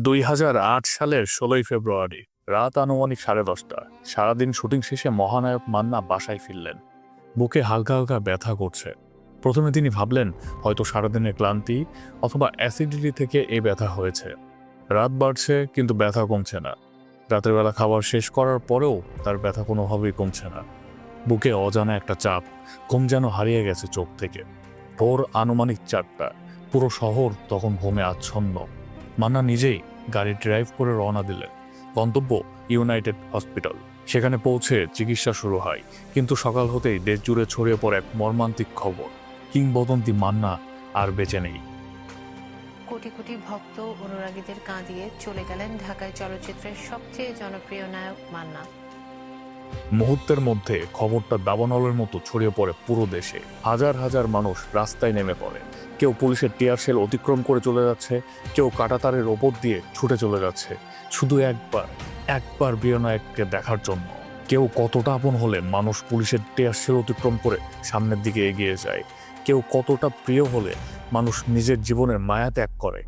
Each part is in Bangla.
2008 সালের 16 ফেব্রুয়ারি রাত আনুমানিক 10:30। সারাদিন শুটিং শেষে মহানায়ক মান্না বাসায় ফিরলেন। বুকে হালকা হালকা ব্যথা করছে। প্রথমে তিনি ভাবলেন হয়তো সারাদিনের ক্লান্তি অথবা অ্যাসিডিটি থেকে এই ব্যথা হয়েছে। রাত বাড়ছে কিন্তু ব্যথা কমছে না। রাতের বেলা খাবার শেষ করার পরেও তার ব্যথা কোনোভাবেই কমছে না। বুকে অজানা একটা চাপ, ঘুম যেন হারিয়ে গেছে চোখ থেকে। ভোর আনুমানিক 4টা। পুরো শহর তখন ঘুমে আচ্ছন্ন। মান্না নিজেই গাড়ি ড্রাইভ করে রওনা দিলেন। গন্তব্য ইউনাইটেড হসপিটাল। সেখানে পৌঁছে চিকিৎসা শুরু হয়, কিন্তু সকাল হতেই দেশ জুড়ে ছড়িয়ে পড়ে এক মর্মান্তিক খবর। কিংবদন্তি মান্না আর বেঁচে নেই। কোটি কোটি ভক্ত অনুরাগীদের কাঁদিয়ে চলে গেলেন ঢাকায় চলচ্চিত্রের সবচেয়ে জনপ্রিয় নায়ক মান্না। মুহূর্তের মধ্যে খবরটা দাবানলের মতো ছড়িয়ে পড়ে পুরো দেশে। হাজার হাজার মানুষ রাস্তায় নেমে পড়ে। কেউ পুলিশের টিয়ার শেল অতিক্রম করে চলে যাচ্ছে, কেউ কাঁটাতারের ওপর দিয়ে ছুটে চলে যাচ্ছে শুধু একবার প্রিয় নায়ককে দেখার জন্য। কেউ কতটা আপন হলে মানুষ পুলিশের টিয়ার শেল অতিক্রম করে সামনের দিকে এগিয়ে যায়। কেউ কতটা প্রিয় হলে মানুষ নিজের জীবনের মায়া ত্যাগ করে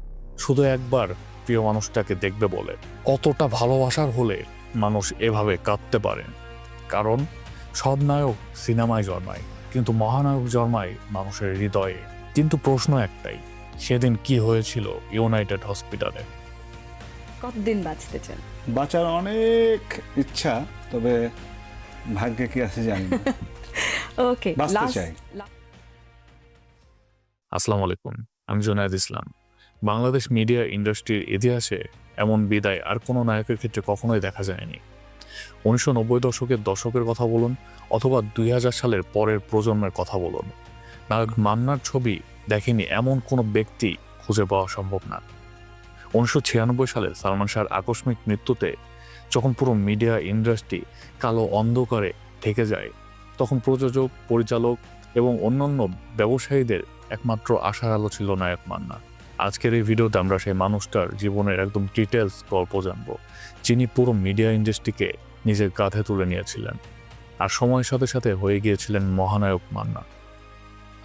শুধু একবার প্রিয় মানুষটাকে দেখবে বলে। কতটা ভালোবাসার হলে মানুষ এভাবে কাঁদতে পারে। কারণ সব নায়ক সিনেমায় জন্মায়, কিন্তু মহানায়ক জন্মায় মানুষের হৃদয়ে। কিন্তু প্রশ্ন একটাই, সেদিন কি হয়েছিল ইউনাইটেড হসপিটালে? কতদিন বাঁচতে চান? বাঁচার অনেক ইচ্ছা, তবে ভাগ্যে কি আছে জানি না। ওকে, বাঁচতে চাই। আসসালামু আলাইকুম, আমি জুনায়েদ ইসলাম। বাংলাদেশ মিডিয়া ইন্ডাস্ট্রির ইতিহাসে এমন বিদায় আর কোনো নায়কের ক্ষেত্রে কখনোই দেখা যায়নি। 1990 দশকের কথা বলুন অথবা 2000 সালের পরের প্রজন্মের কথা বলুন, নায়ক মান্নার ছবি দেখেনি এমন কোনো ব্যক্তি খুঁজে পাওয়া সম্ভব না। 1996 সালে সালমান শাহর আকস্মিক মৃত্যুতে যখন পুরো মিডিয়া ইন্ডাস্ট্রি কালো অন্ধকারে ঢেকে যায়, তখন প্রযোজক, পরিচালক এবং অন্যান্য ব্যবসায়ীদের একমাত্র আশার আলো ছিল নায়ক মান্না। আজকের এই ভিডিওতে আমরা সেই মানুষটার জীবনের একদম ডিটেলস গল্প জানব, যিনি পুরো মিডিয়া ইন্ডাস্ট্রিকে নিজের কাঁধে তুলে নিয়েছিলেন আর সময়ের সাথে সাথে হয়ে গিয়েছিলেন মহানায়ক মান্না।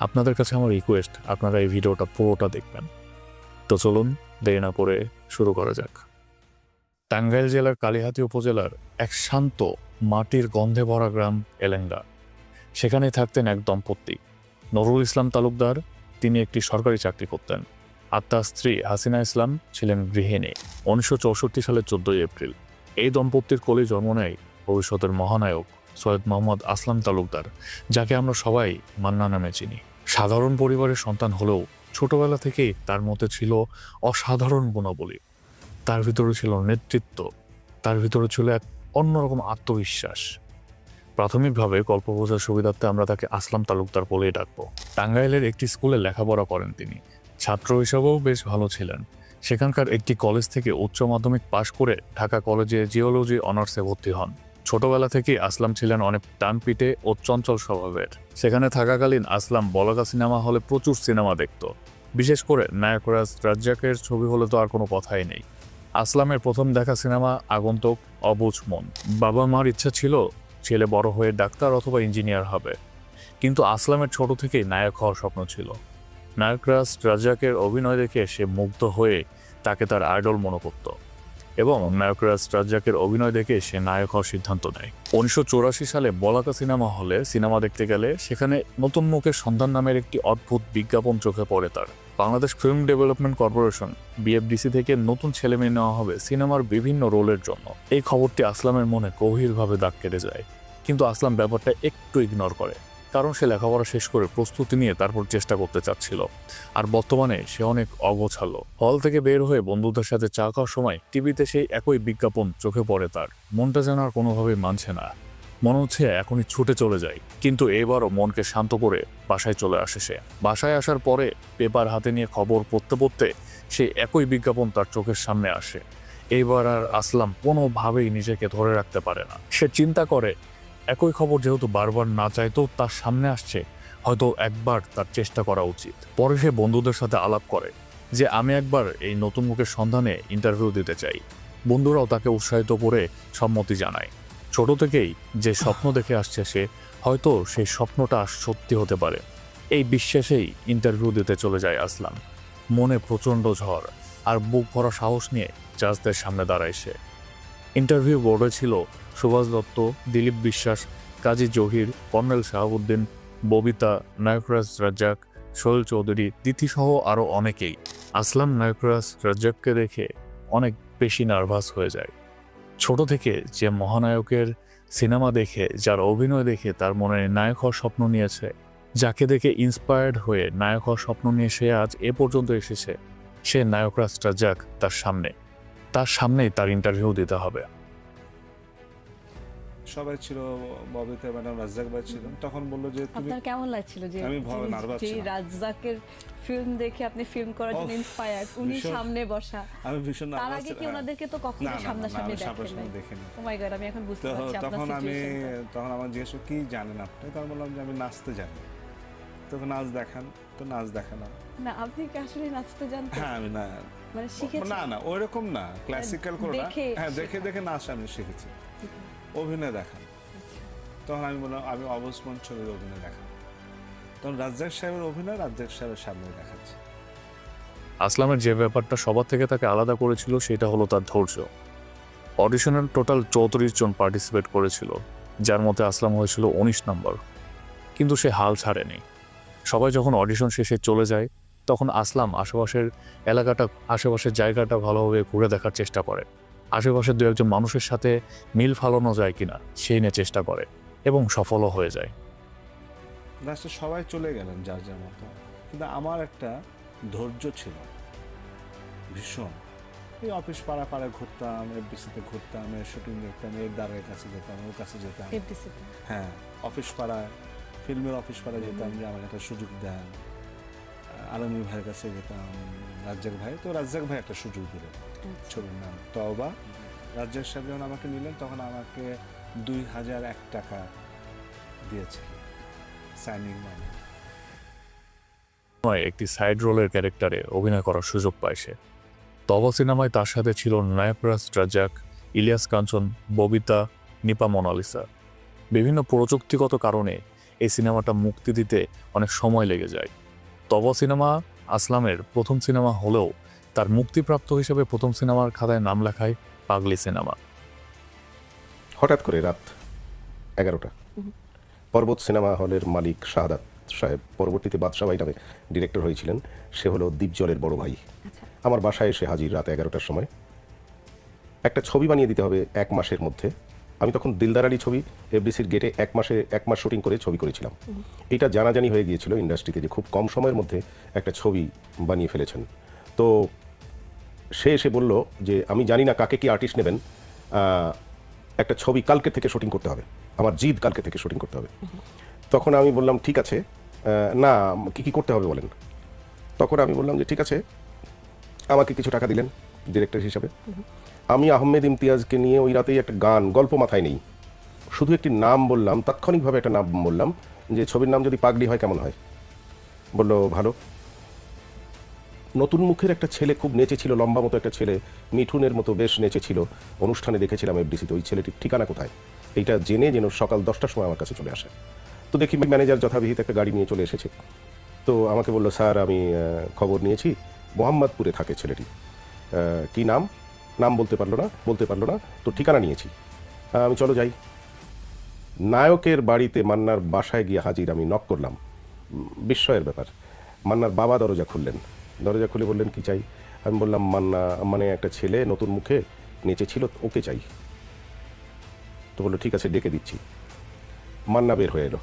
আপনাদের কাছে আমার রিকোয়েস্ট, আপনারা এই ভিডিওটা পুরোটা দেখবেন। তো চলুন দেরি না করে শুরু করা যাক। টাঙ্গাইল জেলার কালিহাতী উপজেলার এক শান্ত মাটির গন্ধে ভরা গ্রাম এলেঙ্গা। সেখানে থাকতেন এক দম্পতি, নুরুল ইসলাম তালুকদার। তিনি একটি সরকারি চাকরি করতেন আর তার স্ত্রী হাসিনা ইসলাম ছিলেন গৃহিণী। 1964 সালের 14 এপ্রিল এই দম্পতির কোলে জন্ম নেয় ভবিষ্যতের মহানায়ক সৈয়দ মোহাম্মদ আসলাম তালুকদার, যাকে আমরা সবাই মান্না নামে চিনি। সাধারণ পরিবারের সন্তান হলেও ছোটবেলা থেকেই তার মধ্যে ছিল অসাধারণ গুণাবলী। তার ভিতরে ছিল নেতৃত্ব, তার ভিতরে ছিল এক অন্যরকম আত্মবিশ্বাস। প্রাথমিকভাবে গল্প বোঝার সুবিধার্থে আমরা তাকে আসলাম তালুকদার বলেই ডাকবো। টাঙ্গাইলের একটি স্কুলে লেখাপড়া করেন তিনি। ছাত্র হিসাবেও বেশ ভালো ছিলেন। সেখানকার একটি কলেজ থেকে উচ্চ মাধ্যমিক পাশ করে ঢাকা কলেজে জিওলজি অনার্সে ভর্তি হন। ছোটবেলা থেকেই আসলাম ছিলেন অনেক টানপিটে ও চঞ্চল স্বভাবের। সেখানে থাকাকালীন আসলাম বলাকা সিনেমা হলে প্রচুর সিনেমা দেখত। বিশেষ করে নায়করাজ রাজ্জাকের ছবি হলে তো আর কোনো কথাই নেই। আসলামের প্রথম দেখা সিনেমা আগন্তুক, অবুঝ মন। বাবা মার ইচ্ছা ছিল ছেলে বড় হয়ে ডাক্তার অথবা ইঞ্জিনিয়ার হবে, কিন্তু আসলামের ছোট থেকেই নায়ক হওয়ার স্বপ্ন ছিল। নায়করাজ রাজ্জাকের অভিনয় দেখে সে মুগ্ধ হয়ে তাকে তার আইডল মনে করত এবং নায়করাজ রাজ্জাকের অভিনয় দেখে সে নায়ক হওয়ার সিদ্ধান্ত নেয়। 1984 সালে বলাকা সিনেমা হলে সিনেমা দেখতে গেলে সেখানে নতুন মুখের সন্ধান নামের একটি অদ্ভুত বিজ্ঞাপন চোখে পড়ে তার। Bangladesh film development corporation BFDC থেকে নতুন ছেলেমেয়ে নেওয়া হবে সিনেমার বিভিন্ন রোলের জন্য। এই খবরটি আসলামের মনে গভীরভাবে দাগ কেটে যায়, কিন্তু আসলাম ব্যাপারটা একটু ইগনোর করে, কারণ সে লেখাপড়া শেষ করে প্রস্তুতি নিয়ে তারপর চেষ্টা করতে চাচ্ছিল। আর বর্তমানে সে অনেক অগোছালো। হল থেকে বের হয়ে বন্ধুদের সাথে চা খাওয়ার সময় টিভিতে সেই একই বিজ্ঞাপন চোখে পড়ে তার। মনটা যেন আর কোনোভাবেই মানছে না, মনে হচ্ছে এখনই ছুটে চলে যায়। কিন্তু এবারও মনকে শান্ত করে বাসায় চলে আসে সে। বাসায় আসার পরে পেপার হাতে নিয়ে খবর পড়তে পড়তে সেই একই বিজ্ঞাপন তার চোখের সামনে আসে। এইবার আর আসলাম কোনোভাবেই নিজেকে ধরে রাখতে পারে না। সে চিন্তা করে, একই খবর যেহেতু বারবার না চাইতেও তার সামনে আসছে, হয়তো একবার তার চেষ্টা করা উচিত। পরে সে বন্ধুদের সাথে আলাপ করে যে আমি একবার এই নতুন মুখের সন্ধানে ইন্টারভিউ দিতে চাই। বন্ধুরাও তাকে উৎসাহিত করে সম্মতি জানায়। ছোট থেকেই যে স্বপ্ন দেখে আসছে সে, হয়তো সেই স্বপ্নটা সত্যি হতে পারে। এই বিশ্বাসেই ইন্টারভিউ দিতে চলে যায় আসলাম। মনে প্রচণ্ড ঝড়, আর বুক ভরা সাহস নিয়ে জাজদের সামনে দাঁড়ায় সে। ইন্টারভিউ বোর্ডে ছিল সুভাষ দত্ত, দিলীপ বিশ্বাস, কাজী জহির, কর্নেল শাহাবুদ্দিন, ববিতা, নায়করাজ রাজ্জাক, সোহেল চৌধুরী, দিতিসহ আরও অনেকেই। আসলাম নায়করাজ রাজ্জাককে দেখে অনেক বেশি নার্ভাস হয়ে যায়। ছোট থেকে যে মহানায়কের সিনেমা দেখে, যার অভিনয় দেখে তার মনে নায়ক হওয়ার স্বপ্ন নিয়েছে, যাকে দেখে ইন্সপায়ার্ড হয়ে নায়ক হওয়ার স্বপ্ন নিয়ে সে আজ এ পর্যন্ত এসেছে, সে নায়করাজ রাজ্জাক তার সামনেই তার ইন্টারভিউ দিতে হবে। সবাই ছিল, ববিতা ম্যাডাম, রাজ্জাক ভাই ছিল। তখন বললো যে তুমি, আপনার কেমন লাগছিল যে আমি নার্ভাস যে ছিলাম। রাজ্জাকের ফিল্ম দেখে আপনি ফিল্ম করার জন্য ইন্সপায়ার্ড, উনি সামনে বসা, আমি ভীষণ তার নার্ভাস আগে কি ওনাদেরকে তো কখনো সামনাসামনি দেখিনি? ও মাই গড, আমি এখন বুঝতে পারছি আপনার সিচুয়েশনটা। তখন আমার জিজ্ঞেস কি জানেন আপনি, তখন বললাম যে আমি নাচতে জানি। তখন নাচ দেখান, তো নাচ দেখালাম। না, আপনি কি আসলে নাচতে জানতেন? হ্যাঁ, আমি না মানে শিখেছেন? না ওইরকম না, ক্লাসিক্যাল করে না। হ্যাঁ, দেখে শেখা। দেখে নাচ আমি শিখেছি। অভিনয় দেখান, তখন আমি বললাম আমি অবসমান ছবির অভিনয় দেখান। তখন রাজ্জাক সাহেবের অভিনয় রাজ্জাক সাহেবের সামনে দেখাচ্ছে। আসলামের যে ব্যাপারটা সবার থেকে তাকে আলাদা করেছিল সেটা হলো তার ধৈর্য। অডিশনের টোটাল 34 জন পার্টিসিপেট করেছিল, যার মধ্যে আসলাম হয়েছিল 19 নম্বর। কিন্তু সে হাল ছাড়েনি। সবাই যখন অডিশন শেষে চলে যায়, তখন আসলাম আশেপাশের জায়গাটা ভালোভাবে ঘুরে দেখার চেষ্টা করে। আশেপাশের দু একজন মানুষের সাথে মিল ফালানো যায় কিনা সেই নিয়ে চেষ্টা করে এবং সফলও হয়ে যায়। লাস্টে সবাই চলে গেলেন যার যার মতো, কিন্তু আমার একটা ধৈর্য ছিল ভীষণ। এই অফিস পাড়ায় ঘুরতাম, এফডিসিতে ঘুরতাম, শুটিং দেখতাম, এর দ্বারের কাছে যেতাম, ওর কাছে যেতাম। হ্যাঁ, অফিস পাড়ায়, ফিল্মের অফিস পাড়ায় যেতাম যে আমার একটা সুযোগ দেন। আলমী ভাইয়ের কাছে যেতাম, রাজ্জাক ভাই, তো রাজ্জাক ভাই একটা সুযোগ দিলেন, ছবির নাম তওবা। রাজ্জাক সাহেব যখন আমাকে নিলেন তখন আমাকে 2001 টাকা দিয়েছে সাইনিং মানি। একটি সাইড রোলের ক্যারেক্টারে অভিনয় করার সুযোগ পায় সে। তবা সিনেমায় তার সাথে ছিল নায়করাজ রাজ্জাক, ইলিয়াস কাঞ্চন, ববিতা, নিপা মোনালিসা। বিভিন্ন প্রযুক্তিগত কারণে এই সিনেমাটা মুক্তি দিতে অনেক সময় লেগে যায়। তবা সিনেমা আসলামের প্রথম সিনেমা হলেও তার মুক্তিপ্রাপ্ত হিসেবে প্রথম সিনেমার খাতায় নাম লেখায় পাগলি সিনেমা। হঠাৎ করে রাত 11টা, পর্বত সিনেমা হলের মালিক শাহাদাত সাহেব, পরবর্তীতে বাদশা ভাই নামে ডিরেক্টর হয়েছিলেন, সে হলো দীপজলের বড় ভাই, আমার বাসায় এসে হাজির রাত 11টার সময়। একটা ছবি বানিয়ে দিতে হবে 1 মাসের মধ্যে। আমি তখন দিলদার আলী ছবি এফডিসির গেটে 1 মাস শুটিং করে ছবি করেছিলাম। এটা জানাজানি হয়ে গিয়েছিল ইন্ডাস্ট্রিতে যে খুব কম সময়ের মধ্যে একটা ছবি বানিয়ে ফেলেছেন। তো সে এসে বলল যে আমি জানি না কাকে কি আর্টিস্ট নেবেন, একটা ছবি কালকে থেকে শুটিং করতে হবে, আমার জিদ কালকে থেকে শুটিং করতে হবে। তখন আমি বললাম ঠিক আছে, না কী কী করতে হবে বলেন। তখন আমি বললাম যে ঠিক আছে, আমাকে কিছু টাকা দিলেন ডিরেক্টর হিসাবে। আমি আহমেদ ইমতিয়াজকে নিয়ে ওই রাতেই একটা গান, গল্প মাথায় নেই, শুধু একটি নাম বললাম, তাৎক্ষণিকভাবে একটা নাম বললাম যে ছবির নাম যদি পাগলি হয় কেমন হয়। বলল ভালো। নতুন মুখের একটা ছেলে খুব নেচেছিল, লম্বা মতো একটা ছেলে, মিঠুনের মতো বেশ নেচেছিল, অনুষ্ঠানে দেখেছিলাম এফডিসিতে। ওই ছেলেটির ঠিকানা কোথায় এইটা জেনে যেন সকাল 10টার সময় আমার কাছে চলে আসে। তো দেখি ম্যানেজার যথাবিহিত একটা গাড়ি নিয়ে চলে এসেছে। তো আমাকে বললো স্যার আমি খবর নিয়েছি, মোহাম্মদপুরে থাকে ছেলেটি। কি নাম? নাম বলতে পারলো না, তো ঠিকানা নিয়েছি, আমি চলো যাই। নায়কের বাড়িতে মান্নার বাসায় গিয়ে হাজির। আমি নক করলাম, বিস্ময়ের ব্যাপার, মান্নার বাবা দরজা খুললেন। দরজা খুলে বললেন কি চাই? আমি বললাম মান্না মানে একটা ছেলে নতুন মুখে নেচেছিল, ওকে চাই। তো বললো ঠিক আছে ডেকে দিচ্ছি। মান্না বের হয়ে এলো,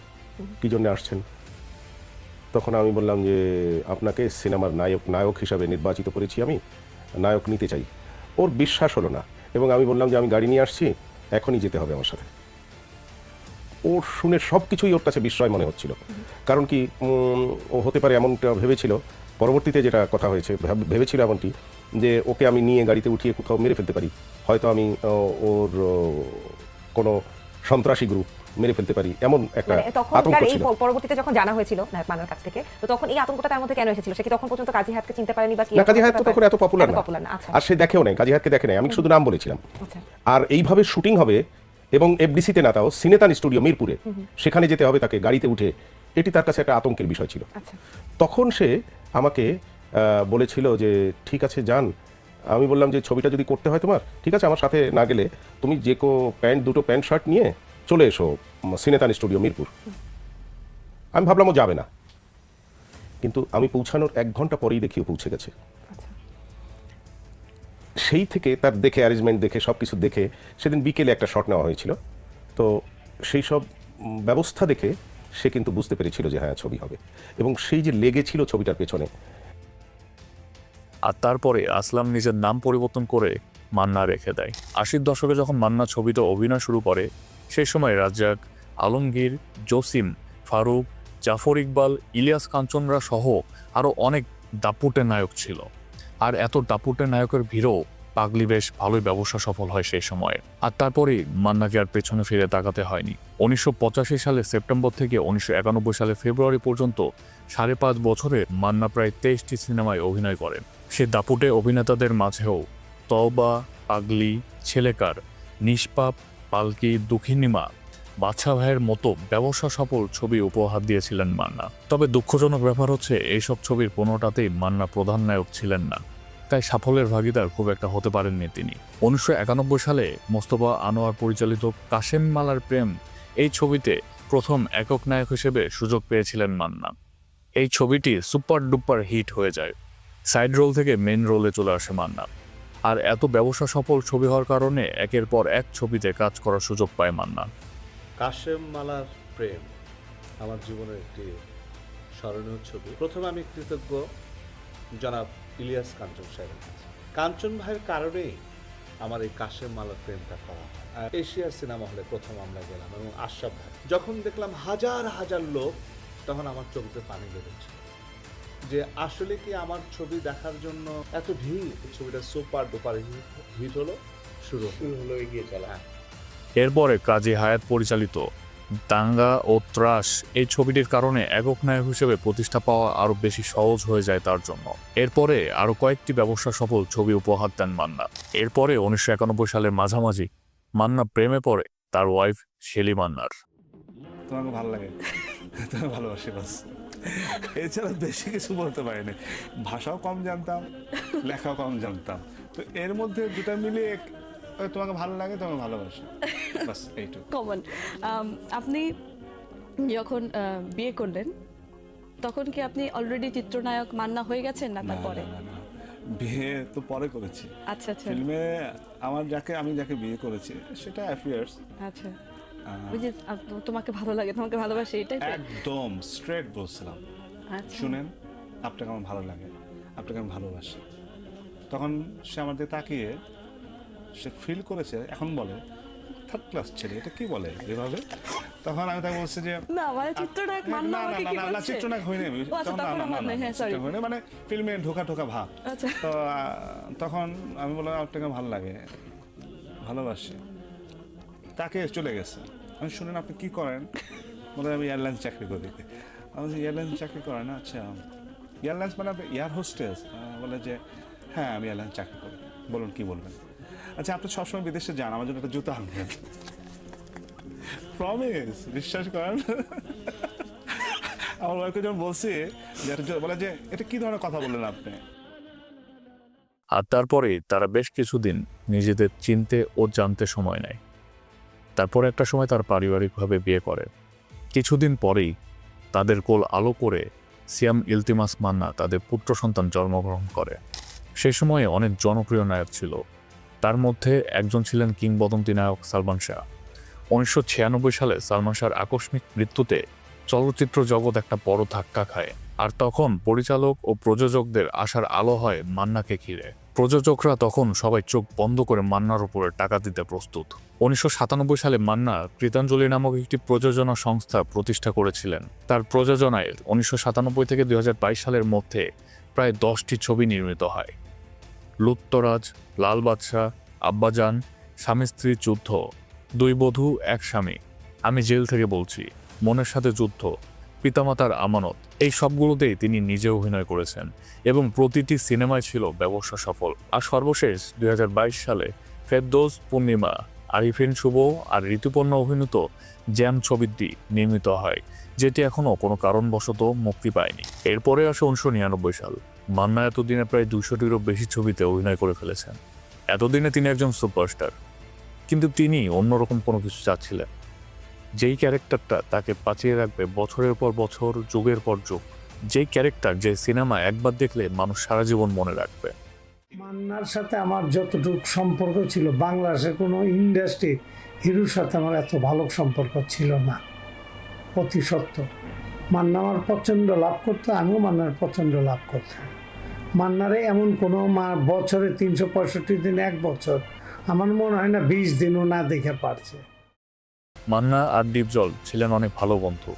কী জন্য আসছেন? তখন আমি বললাম যে আপনাকে সিনেমার নায়ক হিসাবে নির্বাচিত করেছি, আমি নায়ক নিতে চাই। ওর বিশ্বাস হলো না এবং আমি বললাম যে আমি গাড়ি নিয়ে আসছি, এখনই যেতে হবে আমার সাথে। ওর শুনে সব কিছুই ওর কাছে বিস্ময় মনে হচ্ছিল। কারণ কি ও হতে পারে এমনটা ভেবেছিল, পরবর্তীতে যেটা কথা হয়েছে ভেবেছিল এমনটি যে ওকে আমি নিয়ে গাড়িতে উঠিয়ে কোথাও মেরে ফেলতে পারি, হয়তো আমি ওর কোনো সন্ত্রাসী গ্রুপ মেরে ফেলতে পারি, এমন একটা আতঙ্ক ছিল। পরবর্তীতে যখন জানা হয়েছিল নায়ক মান্নার কাছ থেকে, তো তখন এই আতঙ্কটা তার মধ্যে কেন এসেছিল? সে কি তখন পর্যন্ত কাজী হায়াতকে চিনতে পারেনি বা কি? না, কাজী হায়াত তো তখন এত পপুলার না, আর সে দেখেও নাই, কাজী হায়াতকে দেখে নাই, আমি শুধু নাম বলেছিলাম। আর এইভাবে শুটিং হবে এবং এফডিসিতে না, তাও সিনেতান স্টুডিও মিরপুরে, সেখানে যেতে হবে তাকে গাড়িতে উঠে, এটি তার কাছে একটা আতঙ্কের বিষয় ছিল। তখন সে আমাকে বলেছিল যে ঠিক আছে যান, আমি বললাম যে ছবিটা যদি করতে হয় তোমার, ঠিক আছে, আমার সাথে না গেলে তুমি যে দুটো প্যান্ট শার্ট নিয়ে চলে এসো সিনেতান স্টুডিও মিরপুর। আমি ভাবলাম ও যাবে না, কিন্তু আমি পৌঁছানোর 1 ঘন্টা পরেই দেখি ও পৌঁছে গেছে। সেই থেকে তার দেখে অ্যারেঞ্জমেন্ট দেখে সব কিছু দেখে সেদিন বিকেলে একটা শট নেওয়া হয়েছিল। তো সেই সব ব্যবস্থা দেখে সে কিন্তু বুঝতে পেরেছিল যে হ্যাঁ ছবি হবে, এবং সেই যে লেগেছিল ছবিটার পেছনে। আর তারপরে আসলাম নিজের নাম পরিবর্তন করে মান্না রেখে দেয়। 80-র দশকে যখন মান্না ছবিতে অভিনয় শুরু করে, সেই সময় রাজ্জাক, আলমগীর, জসিম, ফারুক, জাফর ইকবাল, ইলিয়াস কাঞ্চনরা সহ আরও অনেক দাপুটে নায়ক ছিল। আর এত দাপুটে নায়কের ভিড়ও পাগলি বেশ ভালোই ব্যবসা সফল হয় সেই সময়ে। আর তারপরেই মান্নাকে আর পেছনে ফিরে তাকাতে হয়নি। 1985 সালে সেপ্টেম্বর থেকে 1991 সালে ফেব্রুয়ারি পর্যন্ত 5.5 বছরে মান্না প্রায় 23টি সিনেমায় অভিনয় করেন। সে দাপুটে অভিনেতাদের মাঝেও তওবা, পাগলি, ছেলেকার, নিষ্পাপ, পালকি, দুঃখিনীমা, বাদশা ভাইয়ের মতো ব্যবসা সফল ছবি উপহার দিয়েছিলেন মান্না। তবে দুঃখজনক ব্যাপার হচ্ছে এইসব ছবির কোনোটাতেই মান্না প্রধান নায়ক ছিলেন না, তাই সাফল্যের ভাগিদার খুব একটা হতে পারেননি তিনি। 1991 সালে মোস্তফা আনোয়ার পরিচালিত কাশেম মালার প্রেম এই ছবিতে প্রথম একক নায়ক হিসেবে সুযোগ পেয়েছিলেন মান্না। এই ছবিটি সুপার ডুপার হিট হয়ে যায়। সাইড রোল থেকে মেন রোলে চলে আসে মান্না। আর এত ব্যবসা সফল ছবি হওয়ার কারণে একের পর এক ছবিতে কাজ করার সুযোগ পায় মান্না। কাশেম মালার প্রেম আমার জীবনের একটি স্মরণীয় ছবি। প্রথমে আমি কৃতজ্ঞ জনাব ইলিয়াস কাঞ্চন সাহেবের কাছে। কাঞ্চন ভাইয়ের কারণেই আমার এই কাশেম মালার প্রেমটা করা হয়। এশিয়ার সিনেমা হলে প্রথম আমরা গেলাম, এবং আশরাফ ভাই যখন দেখলাম হাজার হাজার লোক, তখন আমার চোখে পানি বেরোচ্ছে যে আসলে কি আমার ছবি দেখার জন্য এত ভিড়। ছবিটা সুপার ডুপার হিট হলো, শুরু হলো এগিয়ে চলা। এরপরে কাজী হায়াত পরিচালিত দাঙ্গা ও ত্রাস এই ছবিটির কারণে একক নায়ক হিসেবে প্রতিষ্ঠা পাওয়া আরও বেশি সহজ হয়ে যায় তার জন্য। এরপরে আরও কয়েকটি ব্যবসা সফল ছবি উপহার দেন মান্না। এরপরে 1991 সালের মাঝামাঝি মান্না প্রেমে পড়ে তার ওয়াইফ শেলি মান্নার। তোমাকে ভালো লাগে, তোমাকে ভালোবাসি, বাস। এছাড়া বেশি কিছু বলতে পারিনি। ভাষাও কম জানতাম, লেখাও কম জানতাম, তো এর মধ্যে দুটা মিলিয়ে তোমাকে ভালো লাগে, তোমাকে ভালোবাসি, বাস এইটুকু। কমন। আপনি যখন বিয়ে করলেন তখন কি আপনি অলরেডি চিত্রনায়ক মান্না হয়ে গেছেন না তারপরে? বিয়ে তো পরে করেছি। আচ্ছা আচ্ছা। ফিল্মে আমি যাকে বিয়ে করেছি সেটা অ্যাফেয়ার্স। আচ্ছা, ওই যে তোমাকে ভালো লাগে, তোমাকে ভালোবাসি, এটাই একদম স্ট্রেট বলছিলাম। আচ্ছা, শুনেন, আপনাকে আমার ভালো লাগে, আপনাকে আমি ভালোবাসি। তখন সে আমার দিকে তাকিয়ে সে ফিল করেছে, এখন বলে থার্ড ক্লাস ছেলে, এটা কি বলে এভাবে। তখন আমি তাকে বলছি যে না মানে চিত্রনায়ক মান্না আমাকে কি বলছে? না, চিত্রনায়ক হইনি আমি, মানে ফিল্মে ঢোকা ভাব। আচ্ছা, তো তখন আমি বললাম আপনাকে ভালো লাগে, ভালোবাসি। তাকে চলে গেছে। আমি শুনেন আপনি কি করেন? বলে আমি এয়ারলাইন্স চাকরি করি। আমি বলছি এয়ারলাইন্স চাকরি করেন না? আচ্ছা, এয়ারলাইন্স মানে আপনি এয়ার হোস্টেস? বলে যে হ্যাঁ আমি এয়ারলাইন্স চাকরি করি। বলুন কি বলবেন? আচ্ছা, আপনি সবসময় বিদেশে যান, আমার জন্য একটা জুতো আনবেন। প্রমিস, বিশ্বাস করেন। আমার ওয়াইফকে যখন বলছি যে বলে যে এটা কি ধরনের কথা বললেন আপনি। আর তারপরে তারা বেশ কিছুদিন নিজেদের চিনতে ও জানতে সময় নেয়। তারপরে একটা সময় তার পারিবারিকভাবে বিয়ে করে। কিছুদিন পরেই তাদের কোল আলো করে সিয়াম ইলতিমাস মান্না তাদের পুত্র সন্তান জন্মগ্রহণ করে। সেই সময়ে অনেক জনপ্রিয় নায়ক ছিল, তার মধ্যে একজন ছিলেন কিংবদন্তি নায়ক সালমান শাহ। 1996 সালে সালমান শাহর আকস্মিক মৃত্যুতে চলচ্চিত্র জগৎ একটা বড় ধাক্কা খায়। আর তখন পরিচালক ও প্রযোজকদের আশার আলো হয় মান্নাকে ঘিরে। প্রযোজকরা তখন সবাই চোখ বন্ধ করে মান্নার উপরে টাকা দিতে প্রস্তুত। 1997 সালে মান্না কৃতাঞ্জলি নামক একটি প্রযোজনা সংস্থা প্রতিষ্ঠা করেছিলেন। তার প্রযোজনায় 1997 থেকে 2022 সালের মধ্যে প্রায় 10টি ছবি নির্মিত হয়। লুত্তরাজ, লাল বাদশা, আব্বাজান, স্বামী স্ত্রী যুদ্ধ, দুই বধূ এক স্বামী, আমি জেল থেকে বলছি, মনের সাথে যুদ্ধ, পিতামাতার আমানত, এই সবগুলোতেই তিনি নিজে অভিনয় করেছেন এবং প্রতিটি সিনেমায় ছিল ব্যবসা সফল। আর সর্বশেষ 2022 সালে ফেরদৌস, পূর্ণিমা, আরিফিন শুভ আর ঋতুপর্ণা অভিনীত জ্যাম ছবিটি নির্মিত হয়, যেটি এখনও কোনো কারণবশত মুক্তি পায়নি। এরপরে আসে 1999 সাল। মান্না এতদিনে প্রায় 200টিরও বেশি ছবিতে অভিনয় করে ফেলেছেন। এতদিনে তিনি একজন সুপারস্টার, কিন্তু তিনি অন্যরকম কোনো কিছু চাচ্ছিলেন, যেই ক্যারেক্টারটা তাকে বাঁচিয়ে রাখবে বছরের পর বছর, যুগের পর যুগ, যেই ক্যারেক্টার, যে সিনেমা একবার দেখলে মানুষ সারা জীবন মনে রাখবে। মান্নার সাথে আমার যতটুকু সম্পর্ক ছিল, বাংলাদেশের কোনো ইন্ডাস্ট্রি হিরোর সাথে আমার এত ভালো সম্পর্ক ছিল না। অতি সত্য, মান্না আমার প্রচণ্ড লাভ করতো, আমিও মান্নার প্রচণ্ড লাভ করতাম। মান্নারে এমন কোনো বছরে 365 দিন, এক বছর আমার মনে হয় না 20 দিনও না দেখে পারছে। মান্না আর ডিপজল ছিলেন অনেক ভালো বন্ধু।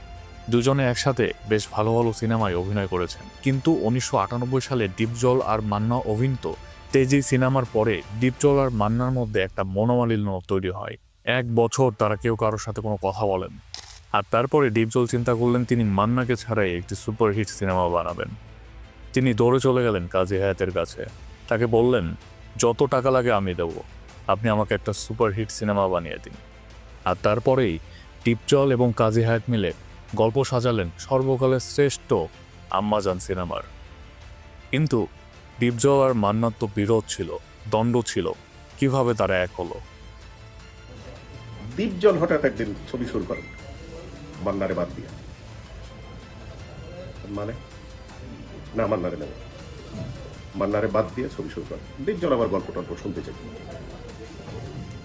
দুজনে একসাথে বেশ ভালো ভালো সিনেমায় অভিনয় করেছেন। কিন্তু 1998 সালে ডিপজল আর মান্না অভিনীত তেজি সিনেমার পরে ডিপজল আর মান্নার মধ্যে একটা মনোমালিন্য তৈরি হয়। 1 বছর তারা কেউ কারোর সাথে কোনো কথা বলেন। আর তারপরে ডিপজল চিন্তা করলেন তিনি মান্নাকে ছাড়াই একটি সুপারহিট সিনেমা বানাবেন। তিনি দৌড়ে চলে গেলেন কাজী হায়াতের কাছে। তাকে বললেন, যত টাকা লাগে আমি দেব, আপনি আমাকে একটা সুপারহিট সিনেমা বানিয়ে দিন। আর তারপরেই ডিপজল এবং কাজী হায়াত মিলে গল্প সাজালেন সর্বকালের শ্রেষ্ঠ আম্মাজান সিনেমার। কিন্তু ডিপজল আর মান্নার তো বিরোধ ছিল, দ্বন্দ্ব ছিল। কিভাবে তারা এক হলো? দীপজল হঠাৎ একদিন ছবি শুরু করেন মান্নারে বাদ দিয়ে। মানে না, মান্নারে নেবে, মান্নারে বাদ দিয়ে ছবি শুরু করেন। দীপজল আবার গল্প টল্প শুনতে চাই,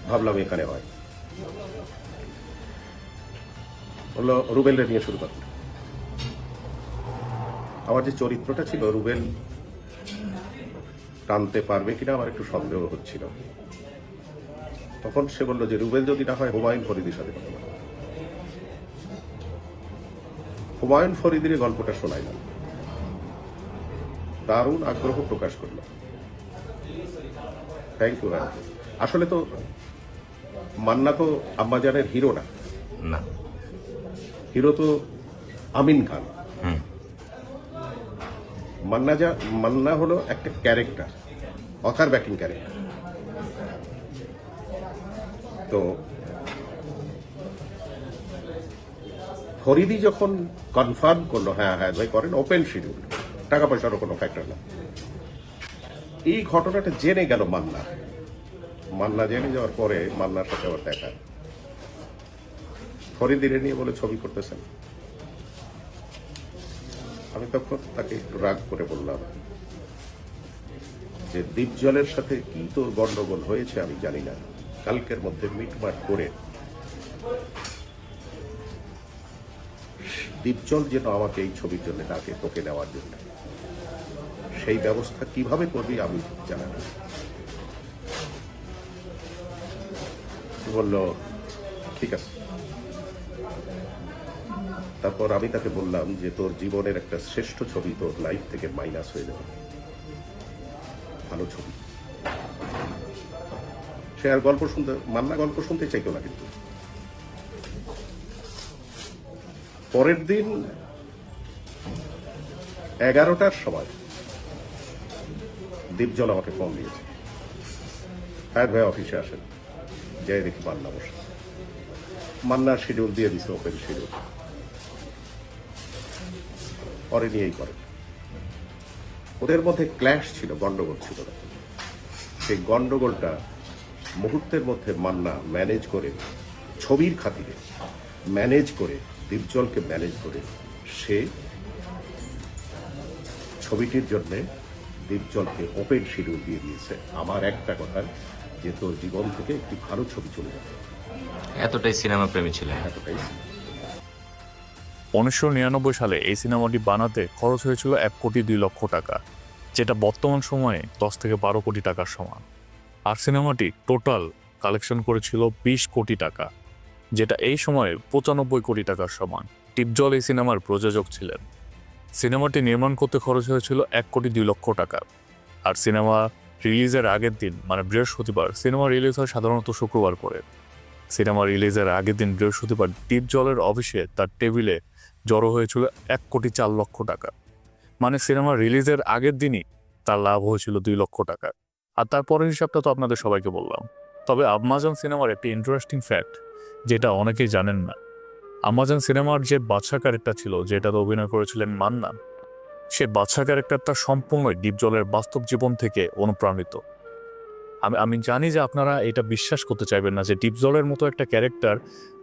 ভাবলাম এখানে হয়। বললো রুবেলরে নিয়ে শুরু করেন। আমার যে চরিত্রটা ছিল, রুবেল টানতে পারবে কিনা আমার একটু সন্দেহ হচ্ছিল। তখন সে বললো যে রুবেল যদি না হয় হুমায়ুন ফরিদির সাথে কথা বলো। হুমায়ুন ফরিদির গল্পটা শোনাইলাম, দারুণ আগ্রহ প্রকাশ করলো। Thank you. আসলে তো মান্না তো আম্মাজানের হিরো না, না, হিরো তো আমিন খান। মান্না হলো একটা ক্যারেক্টার, অথার ব্যাকিং ক্যারেক্টার। তো ফরিদি যখন কনফার্ম করলো হ্যাঁ হ্যাঁ ভাই করেন, ওপেন শিডিউল, টাকা পয়সারও কোনো ফ্যাক্টর না, এই ঘটনাটা জেনে গেল মান্না জেনে যাওয়ার পরে মান্নার সাথে আবার দেখা, ফরিদিরে নিয়ে বলে ছবি করতেছেন। আমি তখন তাকে একটু রাগ করে বললাম যে দীপজলের সাথে কি তোর গন্ডগোল হয়েছে আমি জানি না, কালকের মধ্যে মিটমাট করে দীপজল যেন আমাকে এই ছবির জন্য ডাকে, তোকে নেওয়ার জন্য, সেই ব্যবস্থা কিভাবে করবি আমি জানাবো। বলল ঠিক আছে। তারপর আমি তাকে বললাম যে তোর জীবনের একটা শ্রেষ্ঠ ছবি তোর লাইফ থেকে মাইনাস হয়ে যাবে, ভালো ছবি। সে আর মান্না গল্প শুনতে চাইতো না। কিন্তু পরের দিন 11টার সময় দীপজল আমাকে ফোন দিয়েছে, হ্যাঁ ভাই অফিসে আসেন, যাই দেখি মান্না বসে। মান্নার শিডিউল দিয়ে দিছে, ওপেন শিডিউল, পরে নিয়েই করে। ওদের মধ্যে ক্ল্যাশ ছিল, গন্ডগোল ছিল না। সেই গন্ডগোলটা মুহূর্তের মধ্যে মান্না ম্যানেজ করে, ছবির খাতিরে ম্যানেজ করে, দীপজলকে ম্যানেজ করে সে ছবিটির জন্য দীপজলকে ওপেন শিডিউল দিয়ে দিয়েছে। আমার একটা কথা যে তোর জীবন থেকে একটি ভালো ছবি চলে যাবে। এতটাই সিনেমা প্রেমী ছিলেন। এতটাই। 1999 সালে এই সিনেমাটি বানাতে খরচ হয়েছিল 1,02,00,000 টাকা, যেটা বর্তমান সময়ে 10 থেকে 12 কোটি টাকার সমান। আর সিনেমাটি টোটাল কালেকশন করেছিল 20 কোটি টাকা, যেটা এই সময়ে 95 কোটি টাকার সমান। ডিপজল এই সিনেমার প্রযোজক ছিলেন। সিনেমাটি নির্মাণ করতে খরচ হয়েছিল 1,02,00,000 টাকা। আর সিনেমা রিলিজের আগের দিন, মানে বৃহস্পতিবার, সিনেমা রিলিজ হয় সাধারণত শুক্রবার করে। সিনেমা রিলিজের আগের দিন বৃহস্পতিবার ডিপজলের অফিসে তার টেবিলে জড়ো হয়েছিল 1,04,00,000 টাকা। মানে সিনেমা রিলিজের আগের দিনই তার লাভ হয়েছিল 2 লক্ষ টাকা। আর তারপরের হিসাবটা তো আপনাদের সবাইকে বললাম। তবে আম্মাজান সিনেমার একটি ইন্টারেস্টিং ফ্যাক্ট, যেটা অনেকেই জানেন না, আম্মাজান সিনেমার যে বাদশা ক্যারেক্টার ছিল, যেটাতে অভিনয় করেছিলেন মান্না, সে বাদশা ক্যারেক্টারটা সম্পূর্ণ ডিপজলের বাস্তব জীবন থেকে অনুপ্রাণিত। আমি জানি যে আপনারা এটা বিশ্বাস করতে চাইবেন না যে ডিপজলের মতো একটা ক্যারেক্টার,